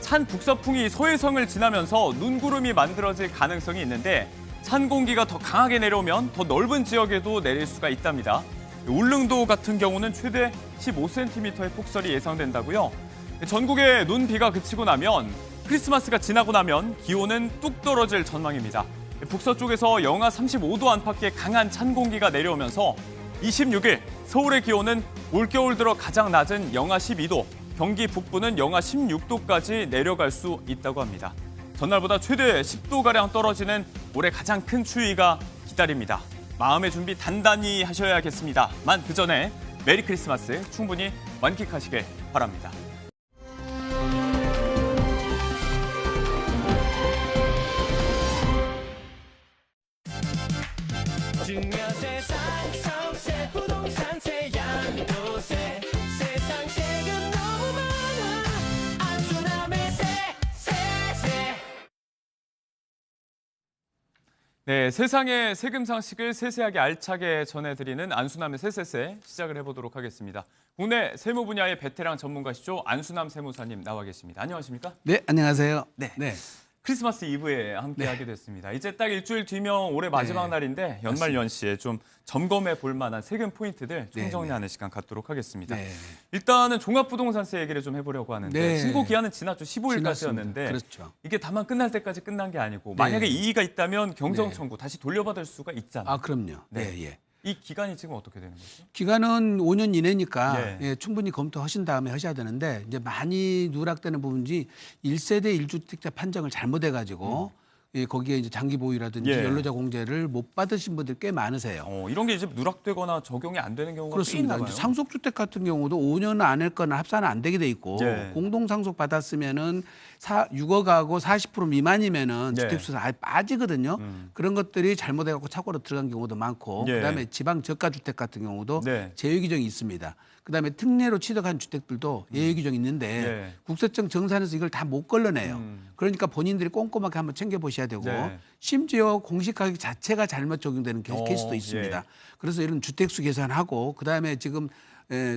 찬 북서풍이 서해성을 지나면서 눈구름이 만들어질 가능성이 있는데 찬 공기가 더 강하게 내려오면 더 넓은 지역에도 내릴 수가 있답니다. 울릉도 같은 경우는 최대 15cm의 폭설이 예상된다고요. 전국에 눈, 비가 그치고 나면 크리스마스가 지나고 나면 기온은 뚝 떨어질 전망입니다. 북서쪽에서 영하 35도 안팎의 강한 찬 공기가 내려오면서 26일 서울의 기온은 올겨울 들어 가장 낮은 영하 12도, 경기 북부는 영하 16도까지 내려갈 수 있다고 합니다. 전날보다 최대 10도가량 떨어지는 올해 가장 큰 추위가 기다립니다. 마음의 준비 단단히 하셔야겠습니다만 그 전에 메리 크리스마스 충분히 만끽하시길 바랍니다. 중요한 세상 서울세 부동산세 양도세 세상 세금 너무 많아 안수남의 세세. 네, 세상의 세금 상식을 세세하게 알차게 전해드리는 안수남의 세세세 시작을 해보도록 하겠습니다. 국내 세무 분야의 베테랑 전문가시죠. 안수남 세무사님 나와 계십니다. 안녕하십니까? 네, 안녕하세요. 네. 네. 크리스마스 이브에 함께하게 됐습니다. 이제 딱 일주일 뒤면 올해 마지막 네. 날인데 연말 연시에 좀 점검해 볼 만한 세금 포인트들 네, 총정리하는 시간 갖도록 하겠습니다. 네. 일단은 종합부동산세 얘기를 좀 해보려고 하는데 네. 신고 기한은 지났죠. 15일까지였는데 지났습니다. 그렇죠. 이게 다만 끝날 때까지 끝난 게 아니고 만약에 네. 이의가 있다면 경정 네. 청구 다시 돌려받을 수가 있잖아요. 아, 그럼요. 네. 네, 예. 이 기간이 지금 어떻게 되는 거죠? 기간은 5년 이내니까 예. 예, 충분히 검토하신 다음에 하셔야 되는데 이제 많이 누락되는 부분이 1세대 1주택자 판정을 잘못해가지고 예, 거기에 이제 장기 보유라든지 예. 연로자 공제를 못 받으신 분들 꽤 많으세요. 이런 게 이제 누락되거나 적용이 안 되는 경우가 꽤 그렇습니다. 있나 이제 봐요. 상속주택 같은 경우도 5년 안 했거나 합산은 안 되게 돼 있고 예. 공동상속 받았으면은 6억하고 40% 미만이면은 예. 주택수에서 아예 빠지거든요. 그런 것들이 잘못해갖고 착오로 들어간 경우도 많고 예. 그다음에 지방 저가주택 같은 경우도 네. 제외 규정이 있습니다. 그다음에 특례로 취득한 주택들도 예외 규정이 있는데 예. 국세청 정산에서 이걸 다 못 걸러내요. 그러니까 본인들이 꼼꼼하게 한번 챙겨보셔야 되고 네. 심지어 공시가격 자체가 잘못 적용되는 케이스도 예. 있습니다. 그래서 이런 주택수 계산하고 그다음에 지금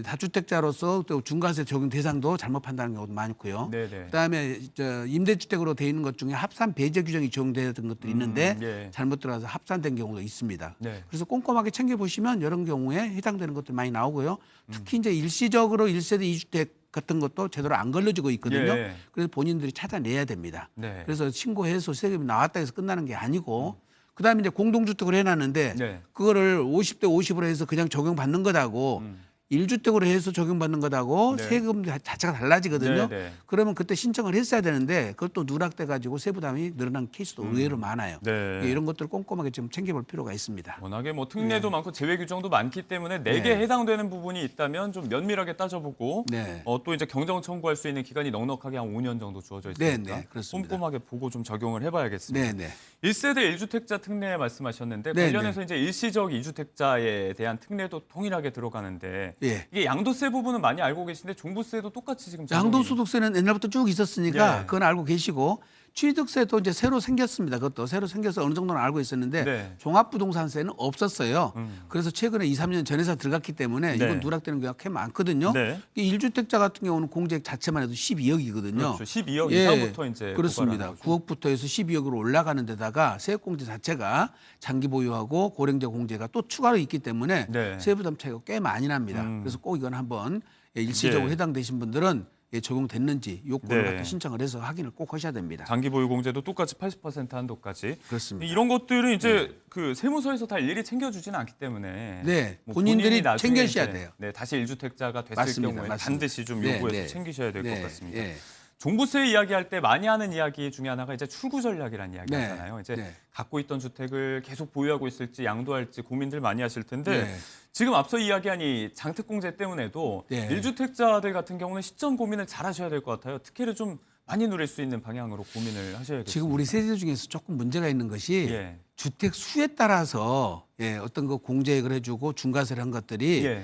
다주택자로서 또 중과세 적용 대상도 잘못 판단하는 경우도 많고요. 네네. 그다음에 임대주택으로 돼 있는 것 중에 합산 배제 규정이 적용되는 것들이 있는데 예. 잘못 들어가서 합산된 경우도 있습니다. 네. 그래서 꼼꼼하게 챙겨보시면 이런 경우에 해당되는 것들 많이 나오고요. 특히 이제 일시적으로 1세대 2주택 같은 것도 제대로 안 걸려지고 있거든요. 예. 그래서 본인들이 찾아내야 됩니다. 네. 그래서 신고해서 세금이 나왔다 해서 끝나는 게 아니고 그다음에 이제 공동주택으로 해놨는데 네. 그거를 50대 50으로 해서 그냥 적용받는 것하고 1주택으로 해서 적용받는 것하고 네. 세금 자체가 달라지거든요. 네, 네. 그러면 그때 신청을 했어야 되는데 그것도 누락돼 가지고 세부담이 늘어난 케이스도 의외로 많아요. 네. 이런 것들을 꼼꼼하게 좀 챙겨볼 필요가 있습니다. 워낙에 뭐 특례도 많고 제외 규정도 많기 때문에 내게 네. 해당되는 부분이 있다면 좀 면밀하게 따져보고 네. 또 이제 경정 청구할 수 있는 기간이 넉넉하게 한 5년 정도 주어져 네, 있으니까 네, 그렇습니다. 꼼꼼하게 보고 좀 적용을 해봐야겠습니다. 네, 네. 1세대 1주택자 특례 말씀하셨는데 네, 관련해서 이제 일시적 2주택자에 대한 특례도 동일하게 들어가는데 예. 이게 양도세 부분은 많이 알고 계신데 종부세도 똑같이 지금 양도소득세는 옛날부터 쭉 있었으니까 예. 그건 알고 계시고 취득세도 이제 새로 생겼습니다. 그것도 새로 생겨서 어느 정도는 알고 있었는데 네. 종합부동산세는 없었어요. 그래서 최근에 2, 3년 전에서 들어갔기 때문에 네. 이건 누락되는 경우가 꽤 많거든요. 네. 이 1주택자 같은 경우는 공제액 자체만 해도 12억이거든요. 그렇죠. 12억 이상부터 이제 그렇습니다. 고발하는 거죠. 9억부터 해서 12억으로 올라가는 데다가 세액공제 자체가 장기 보유하고 고령자 공제가 또 추가로 있기 때문에 네. 세부담 차이가 꽤 많이 납니다. 그래서 꼭 이건 한번 일시적으로 예. 해당되신 분들은 적용됐는지 요건을 네. 갖다 신청을 해서 확인을 꼭 하셔야 됩니다. 장기 보유 공제도 똑같이 80% 한도까지. 그렇습니다. 이런 것들은 이제 그 세무서에서 다 일일이 챙겨주지는 않기 때문에 네, 뭐 본인들이 본인이 나중에 챙겨주셔야 이제 돼요. 네, 다시 1주택자가 됐을 맞습니다. 경우에 맞습니다. 반드시 좀 네, 요구해서 네. 챙기셔야 될 것 네, 같습니다. 예. 종부세 이야기할 때 많이 하는 이야기 중에 하나가 이제 출구 전략이라는 이야기 네, 하잖아요. 이제 네. 갖고 있던 주택을 계속 보유하고 있을지 양도할지 고민들 많이 하실 텐데 네. 지금 앞서 이야기한 이 장특공제 때문에도 네. 1주택자들 같은 경우는 시점 고민을 잘 하셔야 될 것 같아요. 특혜를 좀 많이 누릴 수 있는 방향으로 고민을 하셔야겠습니다. 지금 우리 세대 중에서 조금 문제가 있는 것이 예. 주택 수에 따라서 어떤 거 공제액을 해주고 중과세를 한 것들이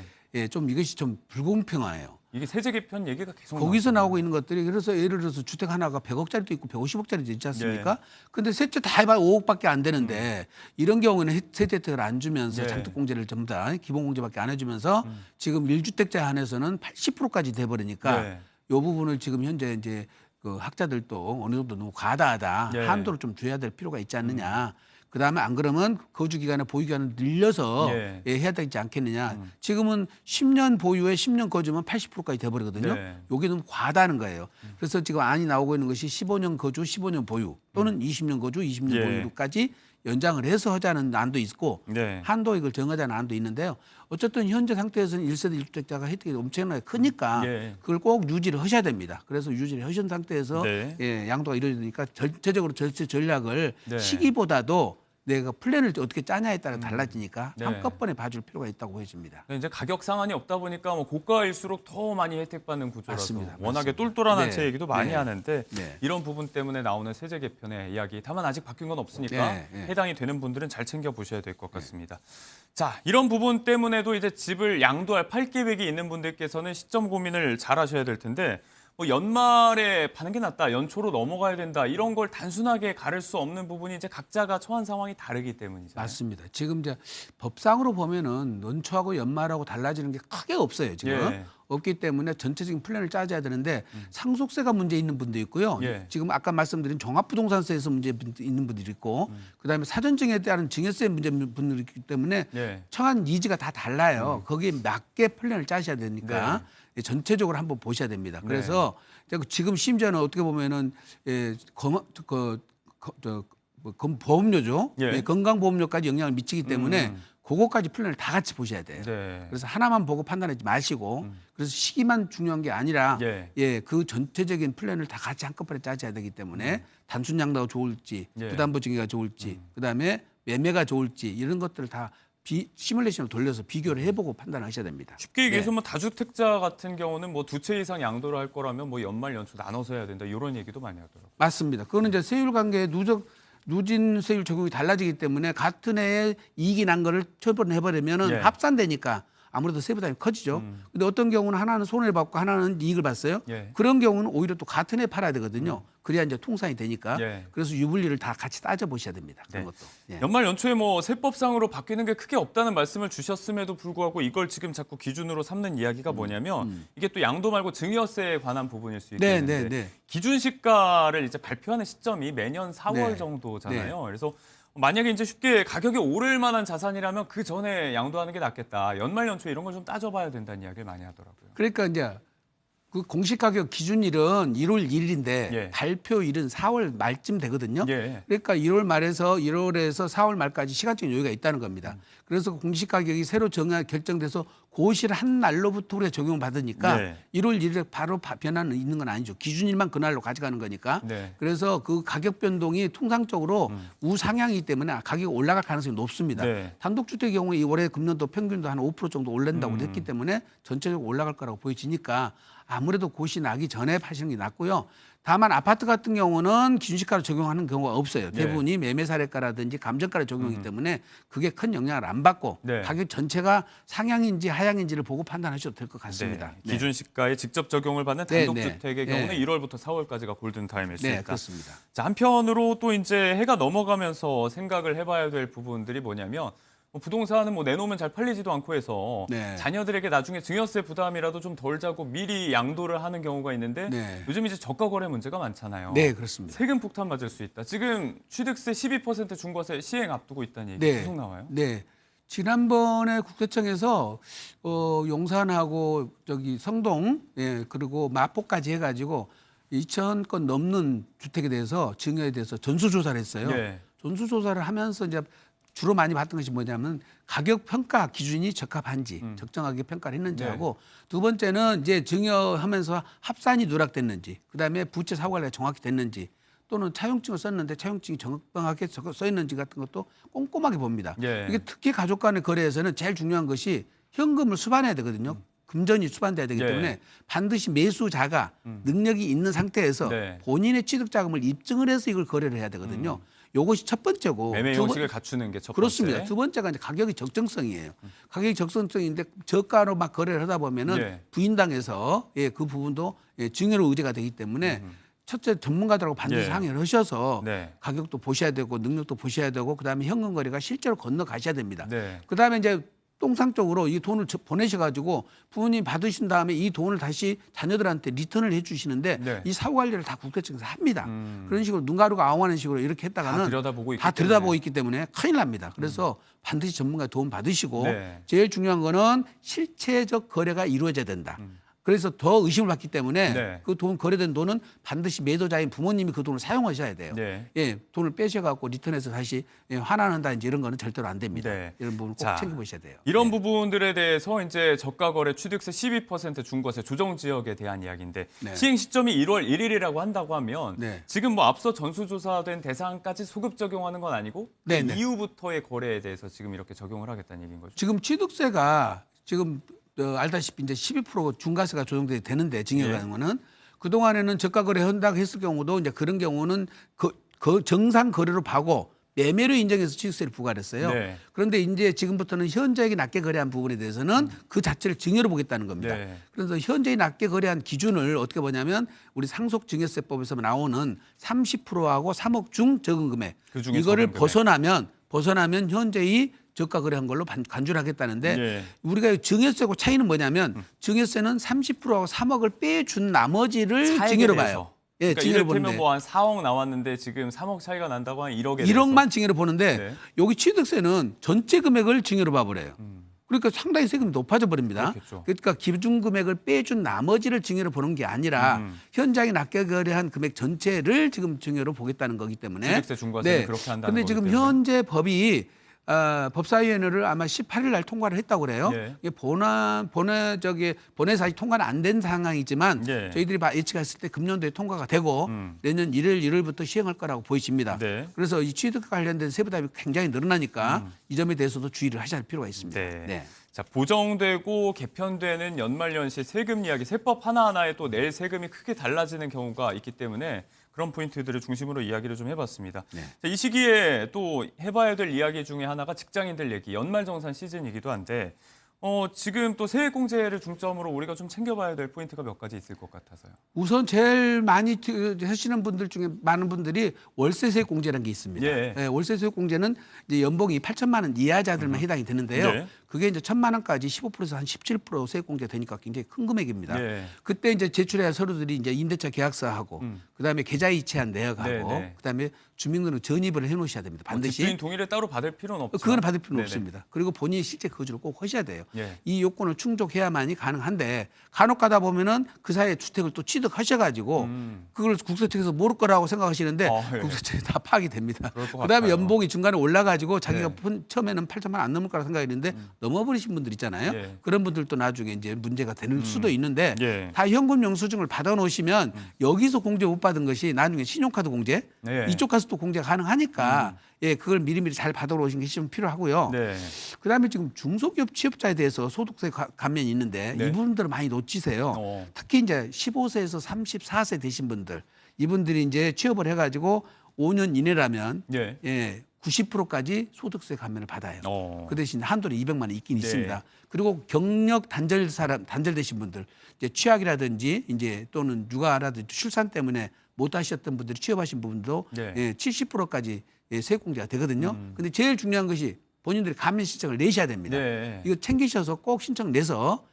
좀 이것이 좀 불공평해요. 이게 세제 개편 얘기가 계속 거기서 나오잖아요. 나오고 있는 것들이 그래서 예를 들어서 주택 하나가 100억짜리도 있고 150억짜리도 있지 않습니까? 예. 근데 셋째 다 해봐야 5억밖에 안 되는데 이런 경우에는 세대 혜택을 안 주면서 예. 장특공제를 전부 다 기본공제밖에 안 해주면서 지금 1주택자 한해서는 80%까지 돼버리니까 예. 이 부분을 지금 현재 이제 그 학자들도 어느 정도 너무 과다하다 예. 한도를 좀 줘야 될 필요가 있지 않느냐. 그다음에 안 그러면 거주 기간에 보유 기간을 늘려서 예. 해야 되지 않겠느냐. 지금은 10년 보유에 10년 거주면 80%까지 돼버리거든요. 네. 요게 너무 과다는 거예요. 그래서 지금 안이 나오고 있는 것이 15년 거주, 15년 보유 또는 20년 거주, 20년 예. 보유까지 연장을 해서 하자는 안도 있고 네. 한도액을 정하자는 안도 있는데요. 어쨌든 현재 상태에서는 1세대 1주택자가 혜택이 엄청나게 크니까 예. 그걸 꼭 유지를 하셔야 됩니다. 그래서 유지를 하신 상태에서 네. 양도가 이루어지니까 전체적으로 절세 전략을 네. 시기보다도 내가 플랜을 어떻게 짜냐에 따라 달라지니까 네. 한꺼번에 봐줄 필요가 있다고 보여집니다. 이제 가격 상한이 없다 보니까 뭐 고가일수록 더 많이 혜택받는 구조라서 맞습니다. 워낙에 맞습니다. 똘똘한 네. 한채 얘기도 많이 네. 하는데 네. 이런 부분 때문에 나오는 세제 개편의 이야기 다만 아직 바뀐 건 없으니까 네. 네. 해당이 되는 분들은 잘 챙겨 보셔야 될 것 같습니다. 자, 이런 부분 때문에도 이제 집을 양도할 팔 계획이 있는 분들께서는 시점 고민을 잘 하셔야 될 텐데 뭐 연말에 파는 게 낫다, 연초로 넘어가야 된다 이런 걸 단순하게 가를 수 없는 부분이 이제 각자가 처한 상황이 다르기 때문이잖아요. 맞습니다. 지금 이제 법상으로 보면은 연초하고 연말하고 달라지는 게 크게 없어요. 지금 예. 없기 때문에 전체적인 플랜을 짜줘야 되는데 상속세가 문제 있는 분도 있고요. 예. 지금 아까 말씀드린 종합부동산세에서 문제 있는 분들이 있고 그다음에 사전증여에 따른 증여세 문제 있는 분들이 있기 때문에 예. 청한 니즈가 다 달라요. 거기에 맞게 플랜을 짜셔야 되니까 전체적으로 한번 보셔야 됩니다. 그래서 지금 심지어는 어떻게 보면은 보험료죠. 예. 건강보험료까지 영향을 미치기 때문에 그거까지 플랜을 다 같이 보셔야 돼요. 네. 그래서 하나만 보고 판단하지 마시고 그래서 시기만 중요한 게 아니라 그 전체적인 플랜을 다 같이 한꺼번에 짜줘야 되기 때문에 단순 양도가 좋을지 부담보증기가 좋을지 그다음에 매매가 좋을지 이런 것들을 다 시뮬레이션을 돌려서 비교를 해보고 판단하셔야 됩니다. 쉽게 얘기해서 뭐 다주택자 같은 경우는 뭐 두 채 이상 양도를 할 거라면 뭐 연말 연초 나눠서 해야 된다 이런 얘기도 많이 하더라고요. 맞습니다. 그거는 이제 세율 관계에 누진 세율 적용이 달라지기 때문에 같은 해에 이익이 난 거를 처분해버리면은 합산되니까 아무래도 세부담이 커지죠. 근데 어떤 경우는 하나는 손해를 받고 하나는 이익을 봤어요. 예. 그런 경우는 오히려 또 같은 해 팔아야 되거든요. 그래야 이제 통상이 되니까. 예. 그래서 유불리를 다 같이 따져 보셔야 됩니다. 그런 네. 것도. 예. 연말 연초에 뭐 세법상으로 바뀌는 게 크게 없다는 말씀을 주셨음에도 불구하고 이걸 지금 자꾸 기준으로 삼는 이야기가 뭐냐면 이게 또 양도 말고 증여세에 관한 부분일 수 네, 있겠는데 네, 네. 기준 시가를 이제 발표하는 시점이 매년 4월 네. 정도잖아요. 그래서 만약에 이제 쉽게 가격이 오를 만한 자산이라면 그 전에 양도하는 게 낫겠다. 연말 연초에 이런 걸 좀 따져봐야 된다는 이야기를 많이 하더라고요. 그러니까 이제 그 공시 가격 기준일은 1월 1일인데 예. 발표일은 4월 말쯤 되거든요. 예. 그러니까 1월 말에서 1월에서 4월 말까지 시간적인 여유가 있다는 겁니다. 그래서 공시 가격이 새로 결정돼서 고시를 한 날로부터 우리가 적용을 받으니까 네. 1월 1일에 바로 변화는 있는 건 아니죠. 기준일만 그날로 가져가는 거니까. 네. 그래서 그 가격 변동이 통상적으로 우상향이기 때문에 가격이 올라갈 가능성이 높습니다. 네. 단독주택의 경우에 올해 금년도 평균도 한 5% 정도 올른다고 했기 때문에 전체적으로 올라갈 거라고 보여지니까 아무래도 고시 나기 전에 파시는 게 낫고요. 다만 아파트 같은 경우는 기준시가를 적용하는 경우가 없어요. 대부분이 매매사례가라든지 감정가를 적용하기 때문에 그게 큰 영향을 안 받고 네. 가격 전체가 상향인지 하향인지를 보고 판단하셔도 될 것 같습니다. 네. 기준 시가에 직접 적용을 받는 네, 단독주택의 네. 경우는 네. 1월부터 4월까지가 골든 타임일 수 네, 있다. 그렇습니다. 자, 한편으로 또 이제 해가 넘어가면서 생각을 해봐야 될 부분들이 뭐냐면 부동산은 뭐 내놓으면 잘 팔리지도 않고 해서 네. 자녀들에게 나중에 증여세 부담이라도 좀 덜 자고 미리 양도를 하는 경우가 있는데 네. 요즘 이제 저가 거래 문제가 많잖아요. 네, 그렇습니다. 세금 폭탄 맞을 수 있다. 지금 취득세 12% 중과세 시행 앞두고 있다는 얘기 네. 계속 나와요. 네. 지난번에 국세청에서 용산하고 저기 성동 그리고 마포까지 해가지고 2,000건 넘는 주택에 대해서 증여에 대해서 전수조사를 했어요. 네. 전수조사를 하면서 이제 주로 많이 봤던 것이 뭐냐면 가격 평가 기준이 적합한지 적정하게 평가를 했는지 네. 하고 두 번째는 이제 증여하면서 합산이 누락됐는지 그다음에 부채 사고 관리가 정확히 됐는지 또는 차용증을 썼는데 차용증이 정확하게 써 있는지 같은 것도 꼼꼼하게 봅니다. 예. 이게 특히 가족 간의 거래에서는 제일 중요한 것이 현금을 수반해야 되거든요. 금전이 수반돼야 되기 예. 때문에 반드시 매수자가 능력이 있는 상태에서 네. 본인의 취득 자금을 입증을 해서 이걸 거래를 해야 되거든요. 요것이 첫 번째고 매매 두 번- 형식을 갖추는 게 첫 번째. 그렇습니다. 두 번째가 이제 가격의 적정성이에요. 가격이 적정성인데 저가로 막 거래를 하다 보면은 예. 부인당해서 그 부분도 증여로 의제가 되기 때문에 첫째 전문가들하고 반드시 예. 상의를 하셔서 네. 가격도 보셔야 되고 능력도 보셔야 되고 그다음에 현금 거래가 실제로 건너가셔야 됩니다. 네. 그다음에 이제 통상적으로 이 돈을 보내셔가지고 부모님 받으신 다음에 이 돈을 다시 자녀들한테 리턴을 해주시는데 네. 이 사후 관리를 다 국세청에서 합니다. 그런 식으로 눈 가루가 아웅하는 식으로 이렇게 했다가는 다 들여다보고 있기 다 들여다보고 때문에. 있기 때문에 큰일 납니다. 그래서 반드시 전문가의 도움 받으시고 네. 제일 중요한 거는 실체적 거래가 이루어져야 된다. 그래서 더 의심을 받기 때문에 네. 그 돈 거래된 돈은 반드시 매도자인 부모님이 그 돈을 사용하셔야 돼요. 네. 예, 돈을 빼셔갖고 리턴해서 다시 환원한다든지 이런 거는 절대로 안 됩니다. 네. 이런 부분 꼭 자, 챙겨보셔야 돼요. 이런 네. 부분들에 대해서 이제 저가 거래 취득세 12% 중과세 조정 지역에 대한 이야기인데 네. 시행 시점이 1월 1일이라고 한다고 하면 네. 지금 뭐 앞서 전수조사된 대상까지 소급 적용하는 건 아니고 네, 그 네. 이후부터의 거래에 대해서 지금 이렇게 적용을 하겠다는 얘기인 거죠. 지금 취득세가 지금 알다시피 이제 12% 중과세가 조정돼 되는데 증여 예. 같은 거는 그 동안에는 저가 거래 한다고 했을 경우도 이제 그런 경우는 그 정상 거래로 봐고 매매로 인정해서 취득세를 부과를 했어요. 네. 그런데 이제 지금부터는 현저하게 낮게 거래한 부분에 대해서는 그 자체를 증여로 보겠다는 겁니다. 네. 그래서 현저히 낮게 거래한 기준을 어떻게 보냐면 우리 상속증여세법에서 나오는 30%하고 3억 중 적은 금액 그 중에 이거를 적은 금액. 벗어나면 현저히 저가 거래한 걸로 간주를 하겠다는데 예. 우리가 증여세하고 차이는 뭐냐면 증여세는 30%하고 3억을 빼준 나머지를 차액에 증여로 대해서. 봐요. 예, 그러니까 증여로 이를테면 보는데 뭐 한 4억 나왔는데 지금 3억 차이가 난다고 하면 1억에 대해서 1억만 증여로 보는데 네. 여기 취득세는 전체 금액을 증여로 봐버려요. 그러니까 상당히 세금이 높아져 버립니다. 그렇겠죠. 그러니까 기준 금액을 빼준 나머지를 증여로 보는 게 아니라 현장에 낮게 거래한 금액 전체를 지금 증여로 보겠다는 거기 때문에 취득세 중과세를 그렇게 한다는 근데 거기 지금 때문에. 현재 법이 법사위원회를 아마 18일 날 통과를 했다고 그래요. 예. 이게 본회사 아직 통과는 안 된 상황이지만 예. 저희들이 예측했을 때 금년도에 통과가 되고 내년 1월 1일부터 시행할 거라고 보여집니다. 네. 그래서 이 취득 관련된 세부담이 굉장히 늘어나니까 이 점에 대해서도 주의를 하셔야 할 필요가 있습니다. 네. 자, 보정되고 개편되는 연말연시 세금 이야기, 세법 하나하나에 또 낼 세금이 크게 달라지는 경우가 있기 때문에 그런 포인트들을 중심으로 이야기를 좀 해봤습니다. 네. 자, 이 시기에 또 해봐야 될 이야기 중에 하나가 직장인들 얘기, 연말정산 시즌이기도 한데 지금 또 세액공제를 중점으로 우리가 좀 챙겨봐야 될 포인트가 몇 가지 있을 것 같아서요. 우선 제일 많이 하시는 분들 중에 많은 분들이 월세세액 공제라는 게 있습니다. 예. 월세세액 공제는 이제 연봉이 8천만 원 이하자들만 해당이 되는데요. 예. 그게 이제 1,000만 원까지 15%에서 한 17% 세액 공제 되니까 굉장히 큰 금액입니다. 예. 그때 이제 제출해야 서류들이 이제 임대차 계약서하고 그다음에 계좌이체한 내역하고 네. 그다음에 주민등록 전입을 해놓으셔야 됩니다. 반드시. 집주인 동의를 따로 받을 필요는 없죠. 그거는 받을 필요는 네네. 없습니다. 그리고 본인이 실제 거주를 꼭 하셔야 돼요. 예. 이 요건을 충족해야만이 가능한데 간혹 가다 보면은 그 사이에 주택을 또 취득하셔가지고 그걸 국세청에서 모를 거라고 생각하시는데 예. 국세청에 다 파악이 됩니다. 그럴 것 그다음에 같아요. 연봉이 중간에 올라가지고 자기가 네. 처음에는 8천만 원 안 넘을 거라 생각했는데 넘어버리신 분들 있잖아요. 예. 그런 분들도 나중에 이제 문제가 될 수도 있는데 예. 다 현금 영수증을 받아놓으시면 여기서 공제 못 받은 것이 나중에 신용카드 공제 네. 이쪽 가서 또 공제가 가능하니까 예 그걸 미리미리 잘 받아놓으시는 게 좀 필요하고요. 네. 그다음에 지금 중소기업 취업자에 대해서 소득세 감면이 있는데 네. 이분들을 많이 놓치세요. 특히 이제 15세에서 34세 되신 분들 이분들이 이제 취업을 해가지고 5년 이내라면 예. 90%까지 소득세 감면을 받아요. 그 대신 한도는 200만 원 있긴 네. 있습니다. 그리고 경력 단절되신 분들 이제 취약이라든지 이제 또는 육아라든지 출산 때문에 못 하셨던 분들이 취업하신 부분도 네. 70%까지 세액 공제가 되거든요. 근데 제일 중요한 것이 본인들이 감면 신청을 내셔야 됩니다. 네. 이거 챙기셔서 꼭 신청 내서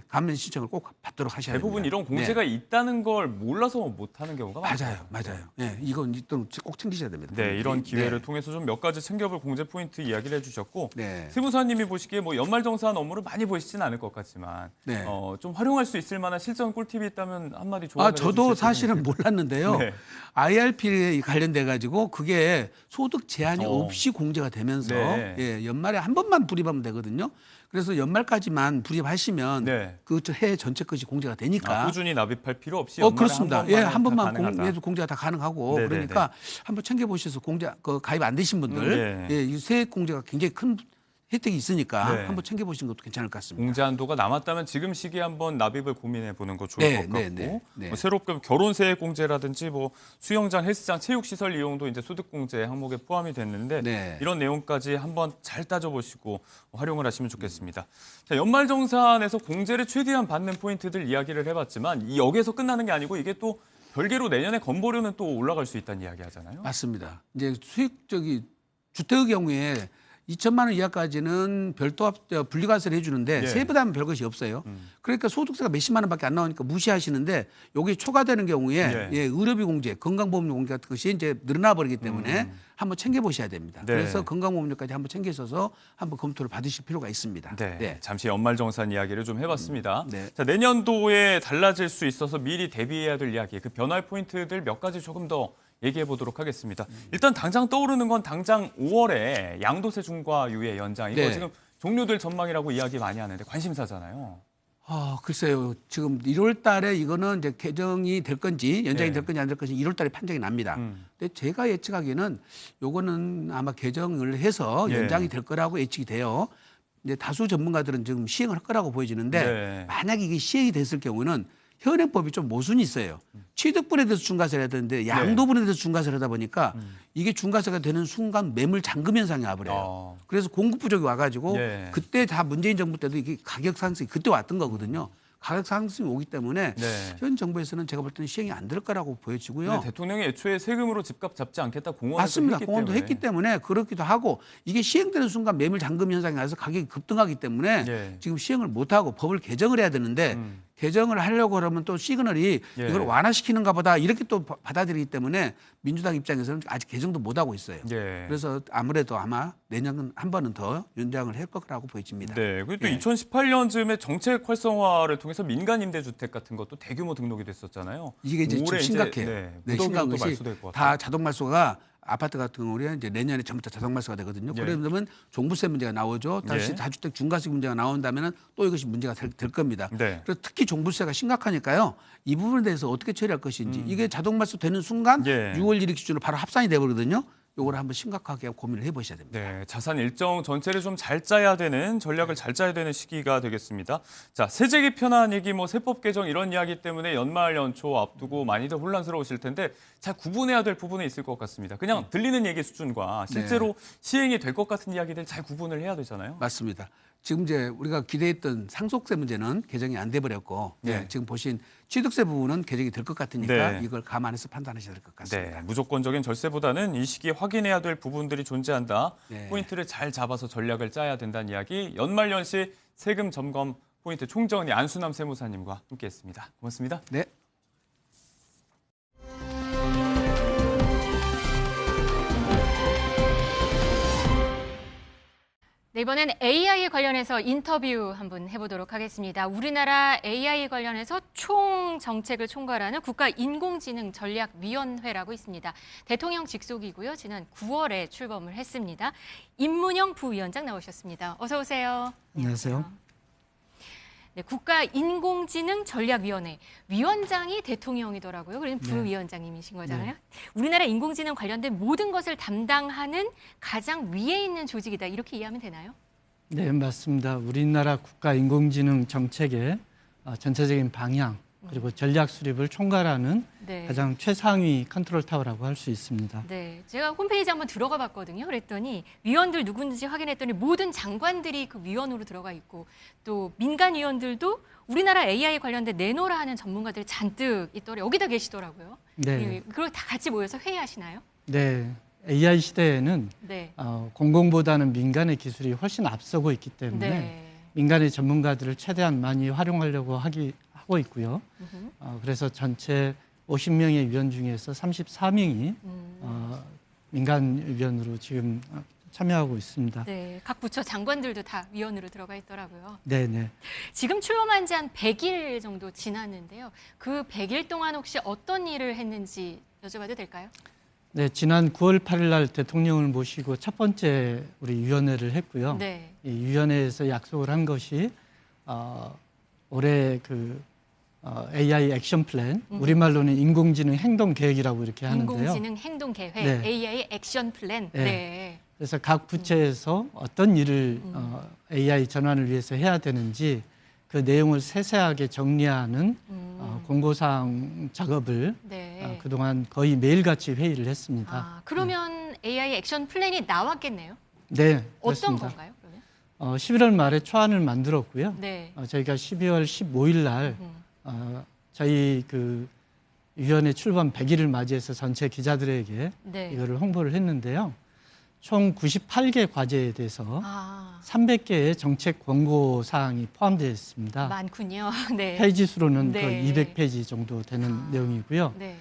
감면 신청을 꼭 받도록 하셔야 대부분 됩니다. 이런 공제가 있다는 걸 몰라서 못 하는 경우가 많아요. 맞아요. 이건 꼭 챙기셔야 됩니다. 네, 이런 기회를 네. 통해서 좀 몇 가지 챙겨볼 공제 포인트 이야기를 해주셨고 네. 세무사님이 보시기에 뭐 연말정산 업무를 많이 보시지는 않을 것 같지만 네. 좀 활용할 수 있을 만한 실전 꿀팁이 있다면 한마디 조언을 저도 해주실 수 사실은 있나요? 몰랐는데요. 네. IRP에 관련돼 가지고 그게 소득 제한이 없이 공제가 되면서 네. 연말에 한 번만 불입하면 되거든요. 그래서 연말까지만 불입하시면 네. 그 해 전체 것이 공제가 되니까. 꾸준히 납입할 필요 없이 연말에 그렇습니다. 한 번만 가능하다. 해도 공제가 다 가능하고 네네네. 그러니까 한번 챙겨보셔서 가입 안 되신 분들 이 세액 공제가 굉장히 큰 혜택이 있으니까 네. 한번 챙겨보시는 것도 괜찮을 것 같습니다. 공제 한도가 남았다면 지금 시기에 한번 납입을 고민해 보는 거 좋을 것 같고 네. 뭐 새롭게 결혼 세액 공제라든지 뭐 수영장, 헬스장, 체육 시설 이용도 이제 소득 공제 항목에 포함이 됐는데 네. 이런 내용까지 한번 잘 따져보시고 활용을 하시면 좋겠습니다. 자, 연말정산에서 공제를 최대한 받는 포인트들 이야기를 해봤지만 이 여기에서 끝나는 게 아니고 이게 또 별개로 내년에 건보료는 또 올라갈 수 있다는 이야기 하잖아요. 맞습니다. 이제 주택의 경우에 2천만 원 이하까지는 별도 분리과세를 해주는데 예. 세부담은 별것이 없어요. 그러니까 소득세가 몇십만 원밖에 안 나오니까 무시하시는데 여기 초과되는 경우에 의료비 공제, 건강보험료 공제 같은 것이 이제 늘어나 버리기 때문에 한번 챙겨보셔야 됩니다. 네. 그래서 건강보험료까지 한번 챙기셔서 한번 검토를 받으실 필요가 있습니다. 네, 잠시 연말정산 이야기를 좀 해봤습니다. 네. 자, 내년도에 달라질 수 있어서 미리 대비해야 될 이야기, 그 변화의 포인트들 몇 가지 조금 더 얘기해 보도록 하겠습니다. 일단 당장 떠오르는 건 당장 5월에 양도세 중과 유예 연장. 이거 네. 지금 종료될 전망이라고 이야기 많이 하는데 관심사잖아요. 글쎄요. 지금 1월 달에 이거는 이제 개정이 될 건지 연장이 네. 될 건지 안 될 건지 1월 달에 판정이 납니다. 근데 제가 예측하기에는 요거는 아마 개정을 해서 예. 연장이 될 거라고 예측이 돼요. 이제 다수 전문가들은 지금 시행할 거라고 보여지는데 네. 만약에 이게 시행이 됐을 경우는 현행법이 좀 모순이 있어요. 취득분에 대해서 중과세를 해야 되는데 양도분에 대해서 중과세를 하다 보니까 이게 중과세가 되는 순간 매물 잠금 현상이 와버려요. 그래서 공급 부족이 와가지고 예. 그때 다 문재인 정부 때도 이게 가격 상승이 그때 왔던 거거든요. 가격 상승이 오기 때문에 네. 현 정부에서는 제가 볼 때는 시행이 안 될 거라고 보여지고요. 근데 대통령이 애초에 세금으로 집값 잡지 않겠다 공언을 맞습니다. 했기 공언도 때문에. 했기 때문에 그렇기도 하고 이게 시행되는 순간 매물 잠금 현상이 나서 가격이 급등하기 때문에 예. 지금 시행을 못하고 법을 개정을 해야 되는데 개정을 하려고 그러면 또 시그널이 예. 이걸 완화시키는가 보다 이렇게 또 받아들이기 때문에 민주당 입장에서는 아직 개정도 못하고 있어요. 예. 그래서 아무래도 아마 내년은 한 번은 더 연장을 할 거라고 보여집니다. 네, 그리고 또 예. 2018년쯤에 정책 활성화를 통해서 민간 임대주택 같은 것도 대규모 등록이 됐었잖아요. 이게 이제 좀 올해 심각해요. 무더기로 심각한 또 것이 말소될 것 같아요. 다 자동 말소가 아파트 같은 경우는 이제 내년에 전부 다 자동 말소가 되거든요. 예. 그러면 종부세 문제가 나오죠. 다시 예. 다주택 중과세 문제가 나온다면은 또 이것이 문제가 될 겁니다. 네. 그래서 특히 종부세가 심각하니까요. 이 부분에 대해서 어떻게 처리할 것인지 이게 자동 말소 되는 순간 예. 6월 1일 기준으로 바로 합산이 돼버리거든요. 요거를 한번 심각하게 고민을 해보셔야 됩니다. 네, 자산 일정 전체를 좀 잘 짜야 되는 전략을 잘 짜야 되는 시기가 되겠습니다. 자, 세제 개편안 얘기, 뭐 세법 개정 이런 이야기 때문에 연말 연초 앞두고 많이들 혼란스러우실 텐데 잘 구분해야 될 부분이 있을 것 같습니다. 그냥 들리는 얘기 수준과 실제로 시행이 될 것 같은 이야기들 잘 구분을 해야 되잖아요. 맞습니다. 지금 이제 우리가 기대했던 상속세 문제는 개정이 안 돼 버렸고 네. 지금 보신 취득세 부분은 개정이 될 것 같으니까 네. 이걸 감안해서 판단하셔야 될 것 같습니다. 네, 무조건적인 절세보다는 이 시기에 확인해야 될 부분들이 존재한다. 네. 포인트를 잘 잡아서 전략을 짜야 된다는 이야기. 연말연시 세금 점검 포인트 총정리 안수남 세무사님과 함께했습니다. 고맙습니다. 네. 네, 이번엔 AI 관련해서 인터뷰 한번 해보도록 하겠습니다. 우리나라 AI 관련해서 총 정책을 총괄하는 국가인공지능전략위원회라고 있습니다. 대통령 직속이고요. 지난 9월에 출범을 했습니다. 임문영 부위원장 나오셨습니다. 어서 오세요. 안녕하세요. 네, 국가인공지능전략위원회 위원장이 대통령이더라고요. 그럼 부위원장님이신 거잖아요. 우리나라 인공지능 관련된 모든 것을 담당하는 가장 위에 있는 조직이다. 이렇게 이해하면 되나요? 네, 맞습니다. 우리나라 국가 인공지능 정책의 전체적인 방향 그리고 전략 수립을 총괄하는 네. 가장 최상위 컨트롤 타워라고 할 수 있습니다. 네, 제가 홈페이지 한번 들어가 봤거든요. 그랬더니 위원들 누군지 확인했더니 모든 장관들이 그 위원으로 들어가 있고 또 민간 위원들도 우리나라 AI 관련된 내노라 하는 전문가들이 잔뜩 있더래 여기다 계시더라고요. 네, 그걸 다 같이 모여서 회의하시나요? 네, AI 시대에는 네. 공공보다는 민간의 기술이 훨씬 앞서고 있기 때문에 네. 민간의 전문가들을 최대한 많이 활용하려고 하고 있고요. 그래서 전체 50명의 위원 중에서 34명이 민간 위원으로 지금 참여하고 있습니다. 네, 각 부처 장관들도 다 위원으로 들어가 있더라고요. 네, 네. 지금 출범한 지 한 100일 정도 지났는데요. 그 100일 동안 혹시 어떤 일을 했는지 여쭤봐도 될까요? 네, 지난 9월 8일 날 대통령을 모시고 첫 번째 우리 위원회를 했고요. 네. 이 위원회에서 약속을 한 것이 올해 AI 액션 플랜, 우리말로는 인공지능 행동 계획이라고 이렇게 하는데요. 인공지능 행동 계획, 네. AI 액션 플랜. 네. 네. 그래서 각 부처에서 어떤 일을 AI 전환을 위해서 해야 되는지 그 내용을 세세하게 정리하는 공고사항 작업을 네. 그동안 거의 매일같이 회의를 했습니다. 그러면 AI 액션 플랜이 나왔겠네요. 네, 어떤 그렇습니다. 건가요? 그러면? 11월 말에 초안을 만들었고요. 네. 저희가 12월 15일 날 저희 위원회 출범 100일을 맞이해서 전체 기자들에게 네. 이거를 홍보를 했는데요. 총 98개 과제에 대해서 300개의 정책 권고 사항이 포함되어 있습니다. 많군요. 네. 페이지 수로는 네. 거의 200페이지 정도 되는 내용이고요. 네.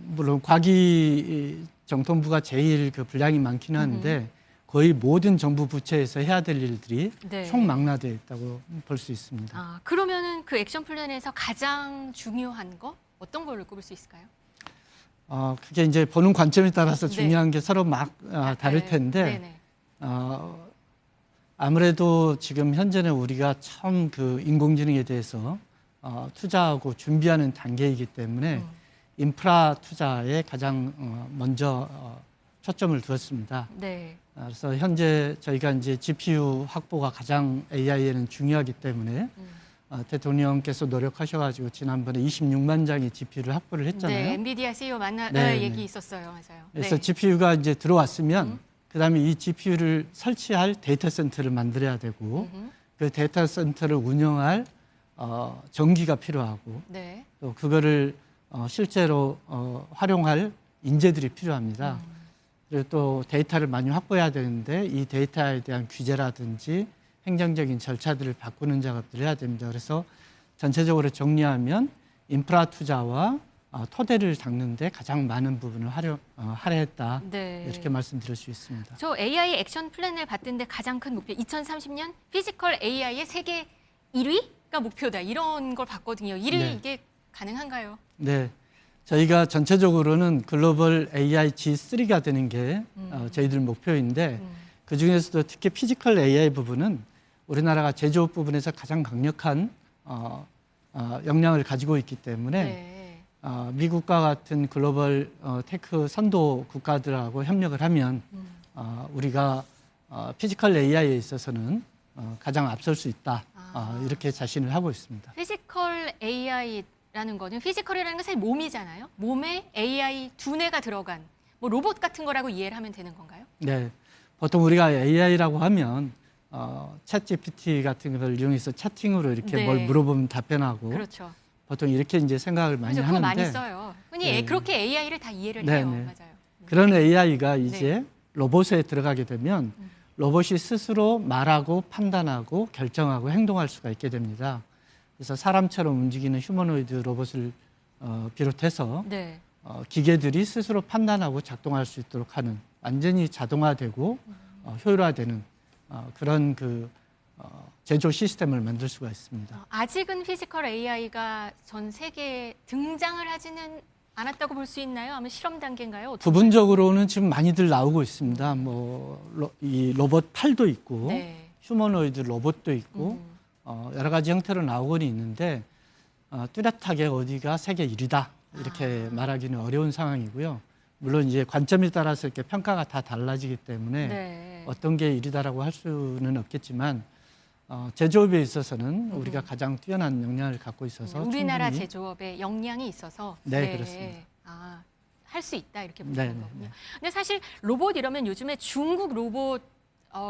물론 과기정통부가 제일 분량이 많기는 한데 거의 모든 정부 부처에서 해야 될 일들이 네. 총망라되어 있다고 볼 수 있습니다. 그러면은 그 액션 플랜에서 가장 중요한 거 어떤 걸로 꼽을 수 있을까요? 그게 이제 보는 관점에 따라서 네. 중요한 게 서로 다를 텐데 네네. 아무래도 지금 현재는 우리가 처음 인공지능에 대해서 투자하고 준비하는 단계이기 때문에 인프라 투자에 가장 먼저 초점을 두었습니다. 네. 그래서 현재 저희가 이제 GPU 확보가 가장 AI에는 중요하기 때문에 대통령께서 노력하셔가지고 지난번에 26만 장의 GPU를 확보를 했잖아요. 네, 엔비디아 CEO 네, 얘기 네. 있었어요, 맞아요. 그래서 네. GPU가 이제 들어왔으면 그다음에 이 GPU를 설치할 데이터 센터를 만들어야 되고 그 데이터 센터를 운영할 전기가 필요하고 네. 또 그거를 실제로 활용할 인재들이 필요합니다. 그리고 또 데이터를 많이 확보해야 되는데 이 데이터에 대한 규제라든지 행정적인 절차들을 바꾸는 작업들을 해야 됩니다. 그래서 전체적으로 정리하면 인프라 투자와 토대를 닦는데 가장 많은 부분을 할애했다. 네. 이렇게 말씀드릴 수 있습니다. 저 AI 액션 플랜을 봤던데 가장 큰 목표 2030년 피지컬 AI의 세계 1위가 목표다 이런 걸 봤거든요. 네. 이게 가능한가요? 네, 저희가 전체적으로는 글로벌 AI G3가 되는 게 저희들 목표인데 그 중에서도 특히 피지컬 AI 부분은 우리나라가 제조업 부분에서 가장 강력한 역량을 가지고 있기 때문에 네. 미국과 같은 글로벌 테크 선도 국가들하고 협력을 하면 우리가 피지컬 AI에 있어서는 가장 앞설 수 있다. 이렇게 자신을 하고 있습니다. 피지컬 AI라는 거는 피지컬이라는 건 사실 몸이잖아요. 몸에 AI 두뇌가 들어간 뭐 로봇 같은 거라고 이해를 하면 되는 건가요? 네, 보통 우리가 AI라고 하면 챗 GPT 같은 걸 이용해서 채팅으로 이렇게 네. 뭘 물어보면 답변하고 그렇죠. 보통 이렇게 이제 생각을 많이 그렇죠. 그거 많이 하는데 써요. 흔히 네. 그렇게 AI를 다 이해를 네, 해요. 네. 맞아요. 그런 AI가 이제 네. 로봇에 들어가게 되면 로봇이 스스로 말하고 판단하고 결정하고 행동할 수가 있게 됩니다. 그래서 사람처럼 움직이는 휴머노이드 로봇을 비롯해서 네. 기계들이 스스로 판단하고 작동할 수 있도록 하는 완전히 자동화되고 효율화되는 그런 제조 시스템을 만들 수가 있습니다. 아직은 피지컬 AI가 전 세계에 등장을 하지는 않았다고 볼 수 있나요? 아니면 실험 단계인가요? 어떤가요? 부분적으로는 지금 많이들 나오고 있습니다. 이 로봇 팔도 있고 네. 휴머노이드 로봇도 있고 여러 가지 형태로 나오고는 있는데 뚜렷하게 어디가 세계 1위다 이렇게 말하기는 어려운 상황이고요. 물론 이제 관점에 따라서 이렇게 평가가 다 달라지기 때문에 네. 어떤 게 1위다라고 할 수는 없겠지만 제조업에 있어서는 우리가 가장 뛰어난 역량을 갖고 있어서 우리나라 충분히 제조업에 역량이 있어서 네, 그렇습니다. 할 수 있다 이렇게 네, 보는 네, 거군요. 네. 근데 사실 로봇 이러면 요즘에 중국 로봇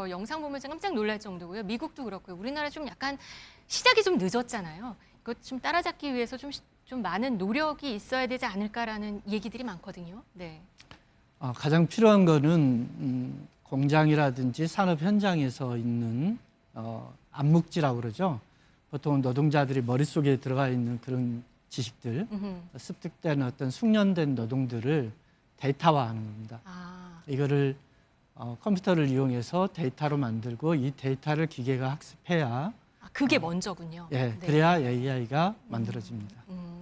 영상 보면서 깜짝 놀랄 정도고요. 미국도 그렇고요. 우리나라 좀 약간 시작이 좀 늦었잖아요. 이거 좀 따라잡기 위해서 좀 많은 노력이 있어야 되지 않을까라는 얘기들이 많거든요. 네. 가장 필요한 거는 공장이라든지 산업 현장에서 있는 암묵지라고 그러죠. 보통 노동자들이 머릿속에 들어가 있는 그런 지식들, 습득된 어떤 숙련된 노동들을 데이터화하는 겁니다. 이거를 컴퓨터를 이용해서 데이터로 만들고 이 데이터를 기계가 학습해야 그게 먼저군요. 예, 네. 그래야 AI가 만들어집니다.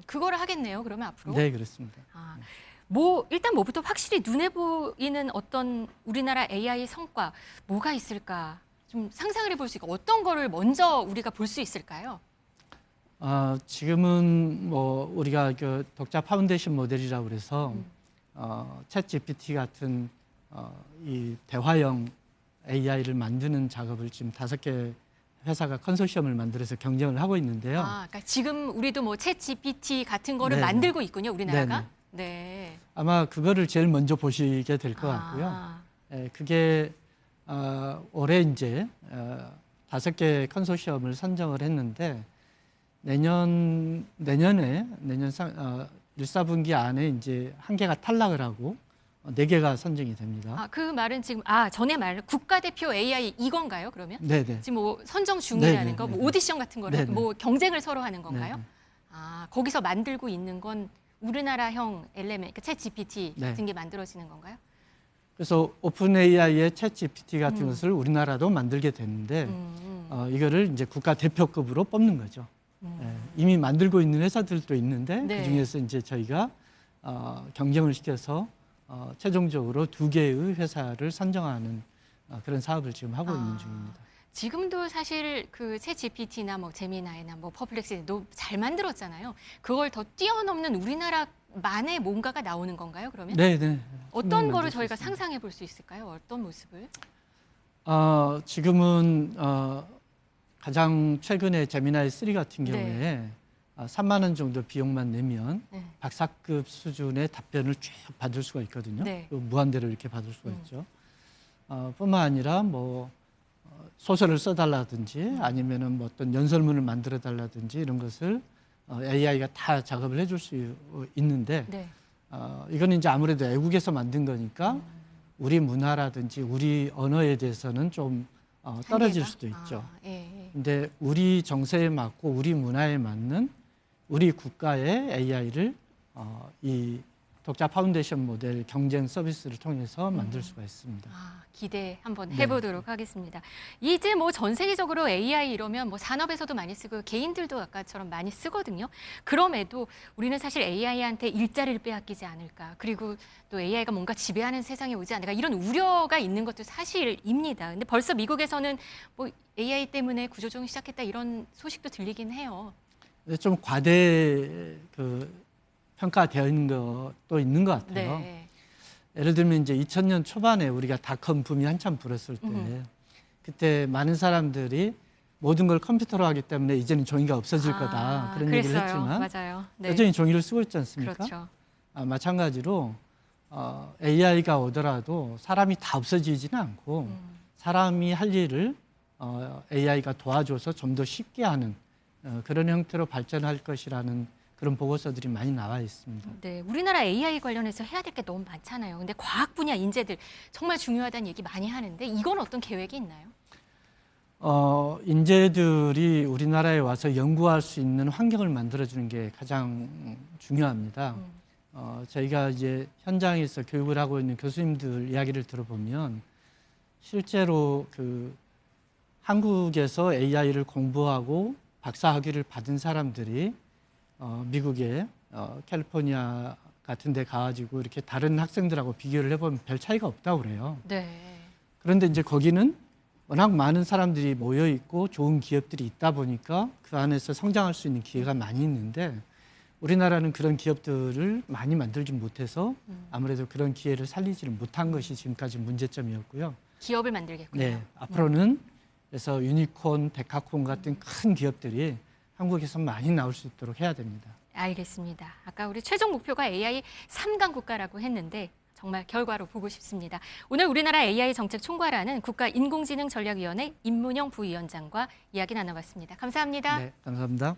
그거를 하겠네요. 그러면 앞으로. 네, 그렇습니다. 일단 뭐부터 확실히 눈에 보이는 어떤 우리나라 AI 성과 뭐가 있을까? 좀 상상을 해볼 수 있고 어떤 거를 먼저 우리가 볼 수 있을까요? 지금은 우리가 그 독자 파운데이션 모델이라고 그래서 챗 GPT 같은 이 대화형 AI를 만드는 작업을 지금 5개 회사가 컨소시엄을 만들어서 경쟁을 하고 있는데요. 그러니까 지금 우리도 뭐 챗 GPT 같은 거를 네네. 만들고 있군요, 우리나라가. 네네. 네. 아마 그거를 제일 먼저 보시게 될 것 같고요. 그게 올해 이제 5개 컨소시엄을 선정을 했는데 내년 1사분기 안에 이제 1개가 탈락을 하고 4개가 선정이 됩니다. 그 말은 지금 전에 말 국가대표 AI 이건가요? 그러면 네네. 지금 뭐 선정 중이라는 네네. 거, 뭐 오디션 같은 거를 네네. 뭐 경쟁을 서로 하는 건가요? 네네. 거기서 만들고 있는 건 우리나라형 LLM, 챗 GPT 네. 같은 게 만들어지는 건가요? 그래서 오픈 AI의 챗 GPT 같은 것을 우리나라도 만들게 됐는데 이거를 이제 국가 대표급으로 뽑는 거죠. 이미 만들고 있는 회사들도 있는데 네. 그 중에서 이제 저희가 경쟁을 시켜서 최종적으로 2개의 회사를 선정하는 그런 사업을 지금 하고 있는 중입니다. 지금도 사실 그 챗 GPT나 뭐 제미나이나 뭐 퍼플렉시티도 잘 만들었잖아요. 그걸 더 뛰어넘는 우리나라만의 뭔가가 나오는 건가요? 그러면 네. 어떤 거를 저희가 상상해 볼 수 있을까요? 어떤 모습을? 지금은 가장 최근에 제미나이 3 같은 경우에 3만 원 정도 비용만 내면 네. 박사급 수준의 답변을 쭉 받을 수가 있거든요. 네. 무한대로 이렇게 받을 수가 있죠. 뿐만 아니라 소설을 써달라든지 아니면은 어떤 연설문을 만들어 달라든지 이런 것을 AI가 다 작업을 해줄 수 있는데 네. 이거는 이제 아무래도 외국에서 만든 거니까 우리 문화라든지 우리 언어에 대해서는 좀 떨어질 한계가? 수도 있죠. 예. 근데 우리 정서에 맞고 우리 문화에 맞는 우리 국가의 AI를 이 독자 파운데이션 모델 경쟁 서비스를 통해서 만들 수가 있습니다. 기대 한번 네. 해보도록 하겠습니다. 이제 뭐 전 세계적으로 AI 이러면 뭐 산업에서도 많이 쓰고 개인들도 아까처럼 많이 쓰거든요. 그럼에도 우리는 사실 AI한테 일자리를 빼앗기지 않을까. 그리고 또 AI가 뭔가 지배하는 세상이 오지 않을까. 이런 우려가 있는 것도 사실입니다. 근데 벌써 미국에서는 뭐 AI 때문에 구조조정 시작했다 이런 소식도 들리긴 해요. 좀 과대 평가되어 있는 것도 있는 것 같아요. 네. 예를 들면 이제 2000년 초반에 우리가 닷컴 붐이 한참 불었을 때 그때 많은 사람들이 모든 걸 컴퓨터로 하기 때문에 이제는 종이가 없어질 거다 그런 얘기를 그랬어요. 했지만 맞아요. 네. 여전히 종이를 쓰고 있지 않습니까? 그렇죠. 마찬가지로 AI가 오더라도 사람이 다 없어지지는 않고 사람이 할 일을 AI가 도와줘서 좀 더 쉽게 하는 그런 형태로 발전할 것이라는 그런 보고서들이 많이 나와 있습니다. 네, 우리나라 AI 관련해서 해야 될 게 너무 많잖아요. 근데 과학 분야 인재들 정말 중요하다는 얘기 많이 하는데 이건 어떤 계획이 있나요? 인재들이 우리나라에 와서 연구할 수 있는 환경을 만들어주는 게 가장 중요합니다. 저희가 이제 현장에서 교육을 하고 있는 교수님들 이야기를 들어보면 실제로 그 한국에서 AI를 공부하고 박사학위를 받은 사람들이 미국의 캘리포니아 같은 데 가가지고 이렇게 다른 학생들하고 비교를 해보면 별 차이가 없다고 그래요. 네. 그런데 이제 거기는 워낙 많은 사람들이 모여 있고 좋은 기업들이 있다 보니까 그 안에서 성장할 수 있는 기회가 많이 있는데 우리나라는 그런 기업들을 많이 만들지 못해서 아무래도 그런 기회를 살리지를 못한 것이 지금까지 문제점이었고요. 기업을 만들겠군요. 네, 앞으로는 그래서 유니콘, 데카콘 같은 큰 기업들이 한국에서 많이 나올 수 있도록 해야 됩니다. 알겠습니다. 아까 우리 최종 목표가 AI 3강 국가라고 했는데 정말 결과로 보고 싶습니다. 오늘 우리나라 AI 정책 총괄하는 국가인공지능전략위원회 임문영 부위원장과 이야기 나눠봤습니다. 감사합니다. 네, 감사합니다.